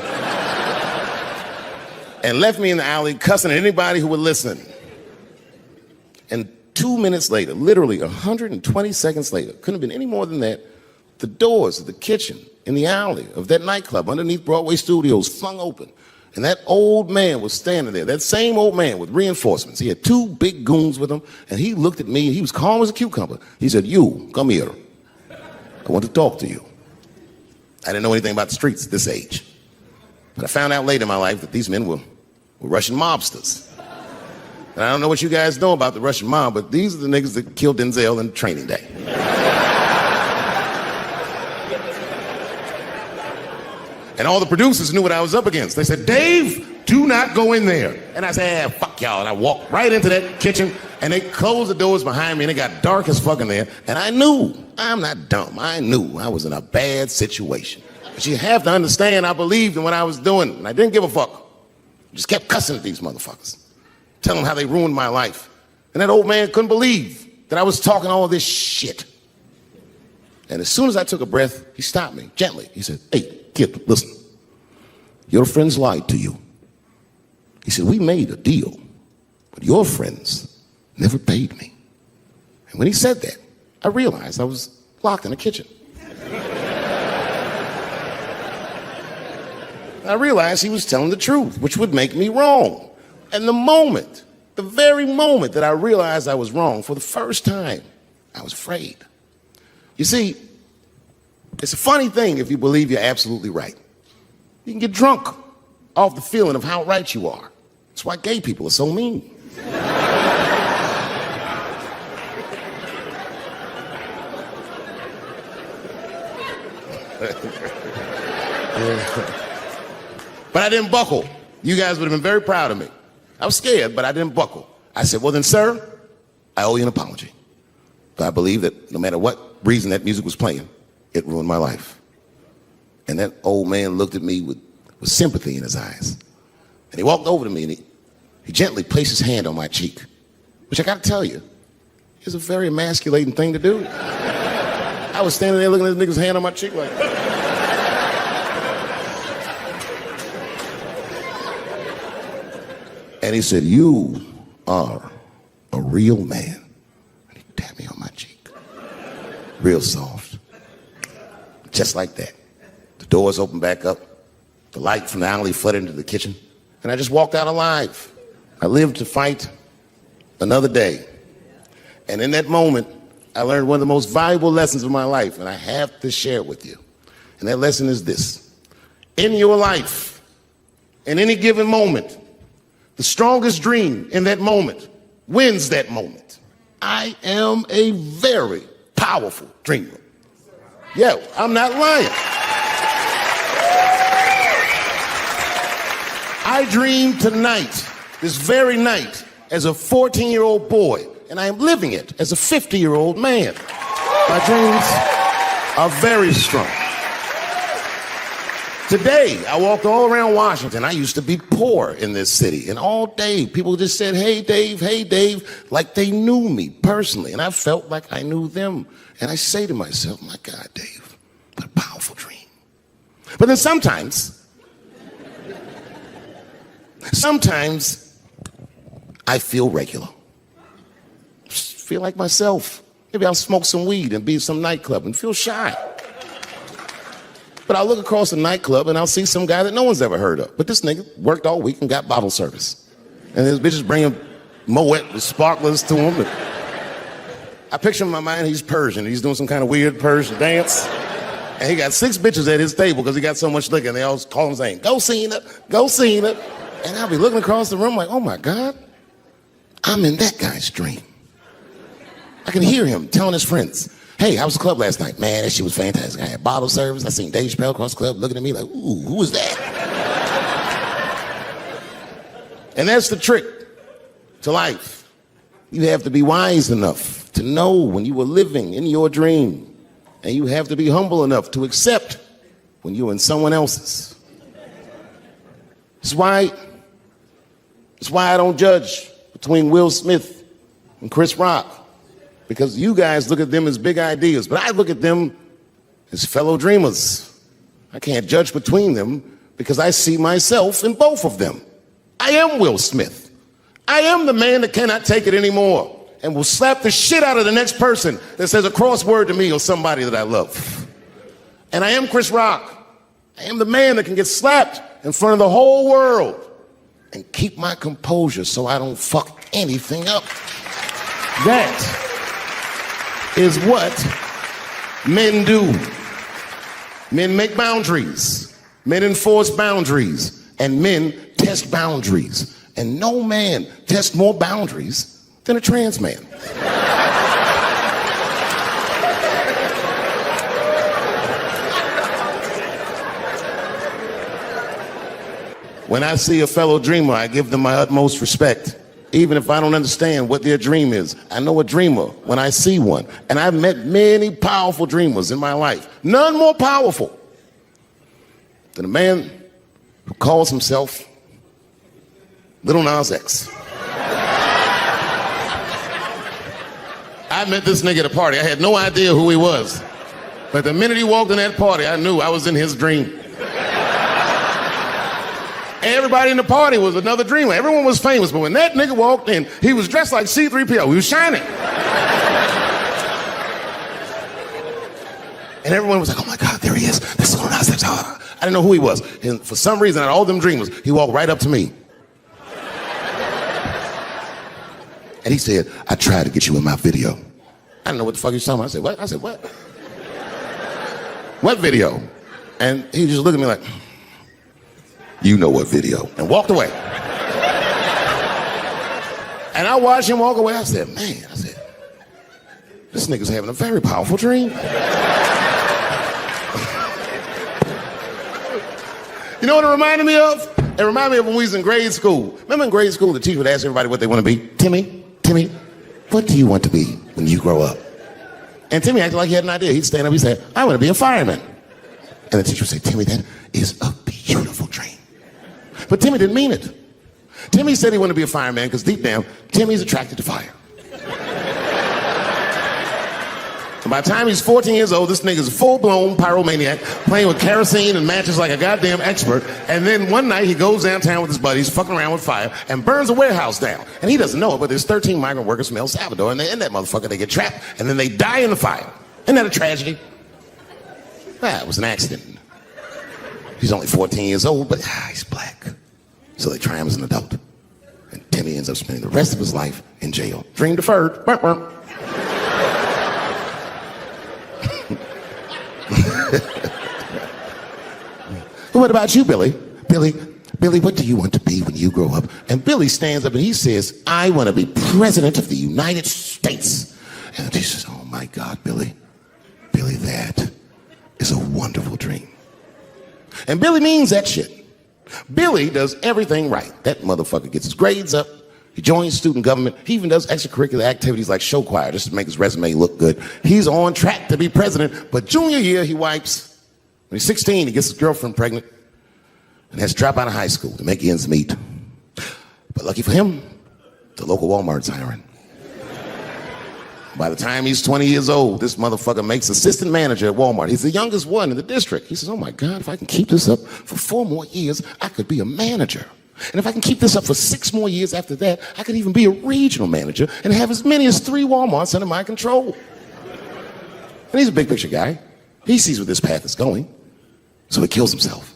And left me in the alley cussing at anybody who would listen. And 2 minutes later, literally 120 seconds later, couldn't have been any more than that, the doors of the kitchen in the alley of that nightclub underneath Broadway Studios flung open. And that old man was standing there, that same old man with reinforcements. He had 2 big goons with him, and he looked at me, and he was calm as a cucumber. He said, you, come here. I want to talk to you. I didn't know anything about the streets at this age. But I found out later in my life that these men were Russian mobsters. And I don't know what you guys know about the Russian mob, but these are the niggas that killed Denzel in Training Day. And all the producers knew what I was up against. They said, Dave, do not go in there. And I said, fuck y'all. And I walked right into that kitchen, and they closed the doors behind me, and it got dark as fuck in there. And I knew, I'm not dumb, I knew I was in a bad situation. But you have to understand, I believed in what I was doing, and I didn't give a fuck. Just kept cussing at these motherfuckers, telling them how they ruined my life. And that old man couldn't believe that I was talking all this shit. And as soon as I took a breath, he stopped me gently. He said, hey, kid, listen, your friends lied to you. He said, we made a deal but your friends never paid me. And when he said that, I realized I was locked in the kitchen. I realized he was telling the truth, which would make me wrong. And the very moment that I realized I was wrong, for the first time, I was afraid. You see, it's a funny thing if you believe you're absolutely right. You can get drunk off the feeling of how right you are. That's why gay people are so mean. But I didn't buckle. You guys would have been very proud of me. I was scared, but I didn't buckle. I said, well then, sir, I owe you an apology. But I believe that no matter what reason that music was playing, it ruined my life. And that old man looked at me with sympathy in his eyes. And he walked over to me and he gently placed his hand on my cheek, which I gotta tell you, is a very emasculating thing to do. I was standing there looking at this nigga's hand on my cheek like, and he said, you are a real man. And he tapped me on my cheek. Real soft. Just like that. The doors opened back up. The light from the alley flooded into the kitchen. And I just walked out alive. I lived to fight another day. And in that moment, I learned one of the most valuable lessons of my life, and I have to share it with you. And that lesson is this. In your life, in any given moment, the strongest dream in that moment wins that moment. I am a very powerful dreamer. Yeah, I'm not lying. I dreamed tonight, this very night, as a 14-year-old boy, and I am living it as a 50-year-old man. My dreams are very strong. Today, I walked all around Washington. I used to be poor in this city, and all day people just said, hey, Dave, like they knew me personally, and I felt like I knew them. And I say to myself, my God, Dave, what a powerful dream. But then sometimes I feel regular. Just feel like myself. Maybe I'll smoke some weed and be at some nightclub and feel shy. But I'll look across the nightclub and I'll see some guy that no one's ever heard of. But this nigga worked all week and got bottle service. And his bitches bringing Moet with sparklers to him. And I picture in my mind he's Persian. He's doing some kind of weird Persian dance. And he got 6 bitches at his table because he got so much liquor. And they all call him saying, go Cena, go Cena. And I'll be looking across the room like, oh my God, I'm in that guy's dream. I can hear him telling his friends, hey, how was the club last night? Man, that shit was fantastic. I had bottle service. I seen Dave Chappelle across the club looking at me like, ooh, who was that? And that's the trick to life. You have to be wise enough to know when you were living in your dream. And you have to be humble enough to accept when you're in someone else's. It's why I don't judge between Will Smith and Chris Rock. Because you guys look at them as big ideas, but I look at them as fellow dreamers. I can't judge between them because I see myself in both of them. I am Will Smith. I am the man that cannot take it anymore and will slap the shit out of the next person that says a crossword to me or somebody that I love. And I am Chris Rock. I am the man that can get slapped in front of the whole world and keep my composure so I don't fuck anything up. That is what men do. Men make boundaries. Men enforce boundaries. And men test boundaries. And no man tests more boundaries than a trans man. When I see a fellow dreamer, I give them my utmost respect. Even if I don't understand what their dream is. I know a dreamer when I see one. And I've met many powerful dreamers in my life. None more powerful than a man who calls himself Little Nas X. I met this nigga at a party. I had no idea who he was. But the minute he walked in that party, I knew I was in his dream. Everybody in the party was another dreamer. Everyone was famous, but when that nigga walked in, he was dressed like C-3PO. He was shining. And everyone was like, oh my God, there he is. That's so nice. I didn't know who he was. And for some reason, out of all them dreamers, he walked right up to me. And he said, I tried to get you in my video. I didn't know what the fuck he was talking about. I said, what? I said, what? What video? And he just looked at me like, you know what video, and walked away. And I watched him walk away. I said, man, this nigga's having a very powerful dream. You know what it reminded me of? It reminded me of when we was in grade school. Remember in grade school, the teacher would ask everybody what they want to be? Timmy, what do you want to be when you grow up? And Timmy acted like he had an idea. He'd stand up, he'd say, I want to be a fireman. And the teacher would say, Timmy, that is a beautiful dream. But Timmy didn't mean it. Timmy said he wanted to be a fireman because deep down, Timmy's attracted to fire. And by the time he's 14 years old, this nigga's a full-blown pyromaniac playing with kerosene and matches like a goddamn expert. And then one night he goes downtown with his buddies, fucking around with fire, and burns a warehouse down. And he doesn't know it, but there's 13 migrant workers from El Salvador, and they're in that motherfucker. They get trapped, and then they die in the fire. Isn't that a tragedy? It was an accident. He's only 14 years old, but he's black. So they try him as an adult. And Timmy ends up spending the rest of his life in jail. Dream deferred. What about you, Billy? Billy, what do you want to be when you grow up? And Billy stands up and he says, I want to be president of the United States. And he says, oh my God, Billy, that is a wonderful dream. And Billy means that shit. Billy does everything right. That motherfucker gets his grades up. He joins student government. He even does extracurricular activities like show choir just to make his resume look good. He's on track to be president, but junior year he wipes. When he's 16, he gets his girlfriend pregnant and has to drop out of high school to make ends meet. But lucky for him, the local Walmart's hiring. By the time he's 20 years old, this motherfucker makes assistant manager at Walmart. He's the youngest one in the district. He says, oh my God, if I can keep this up for 4 more years, I could be a manager. And if I can keep this up for 6 more years after that, I could even be a regional manager and have as many as 3 Walmarts under my control. And he's a big picture guy. He sees where this path is going, so he kills himself.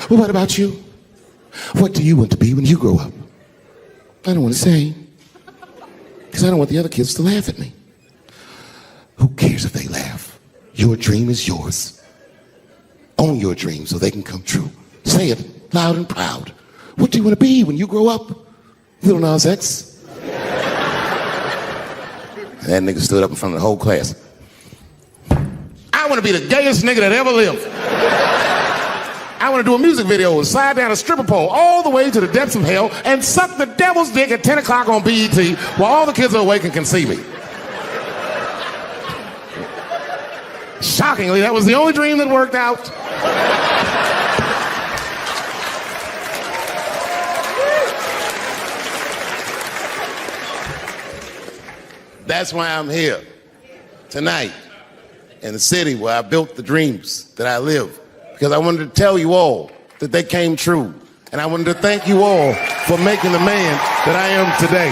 Well, what about you? What do you want to be when you grow up? I don't want to say, because I don't want the other kids to laugh at me. Who cares if they laugh? Your dream is yours. Own your dream so they can come true. Say it loud and proud. What do you want to be when you grow up? Lil Nas X. That nigga stood up in front of the whole class. I want to be the gayest nigga that ever lived. I want to do a music video and slide down a stripper pole all the way to the depths of hell and suck the devil's dick at 10 o'clock on BET while all the kids are awake and can see me. Shockingly, that was the only dream that worked out. That's why I'm here tonight in the city where I built the dreams that I live. Because I wanted to tell you all that they came true. And I wanted to thank you all for making the man that I am today.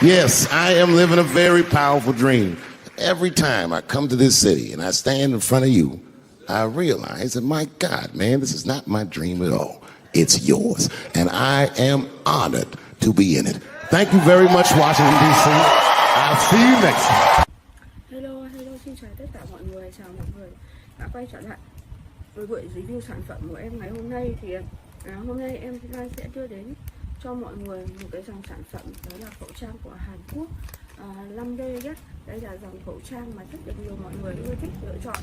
Yes, I am living a very powerful dream. Every time I come to this city and I stand in front of you, I realize that, my God, man, this is not my dream at all. It's yours. And I am honored to be in it. Thank you very much, Washington, D.C. I'll see you next time. Hello, xin chào tất cả mọi người, chào mọi người đã quay trở lại với buổi review sản phẩm của em ngày hôm nay. Thì hôm nay em sẽ đưa đến cho mọi người một cái dòng sản phẩm, đó là khẩu trang của Hàn Quốc 5D nhé. Đây là dòng khẩu trang mà rất là nhiều mọi người ưa thích lựa chọn,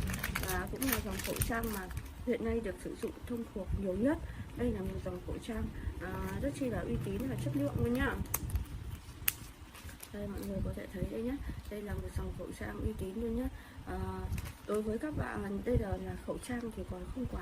và cũng là dòng khẩu trang mà hiện nay được sử dụng thông thuộc nhiều nhất. Đây là một dòng khẩu trang rất chi là uy tín và chất lượng luôn nhá. Đây mọi người có thể thấy đây nhé, đây là một dòng khẩu trang uy tín luôn nhé. Đối với các bạn, đây là khẩu trang thì còn không quá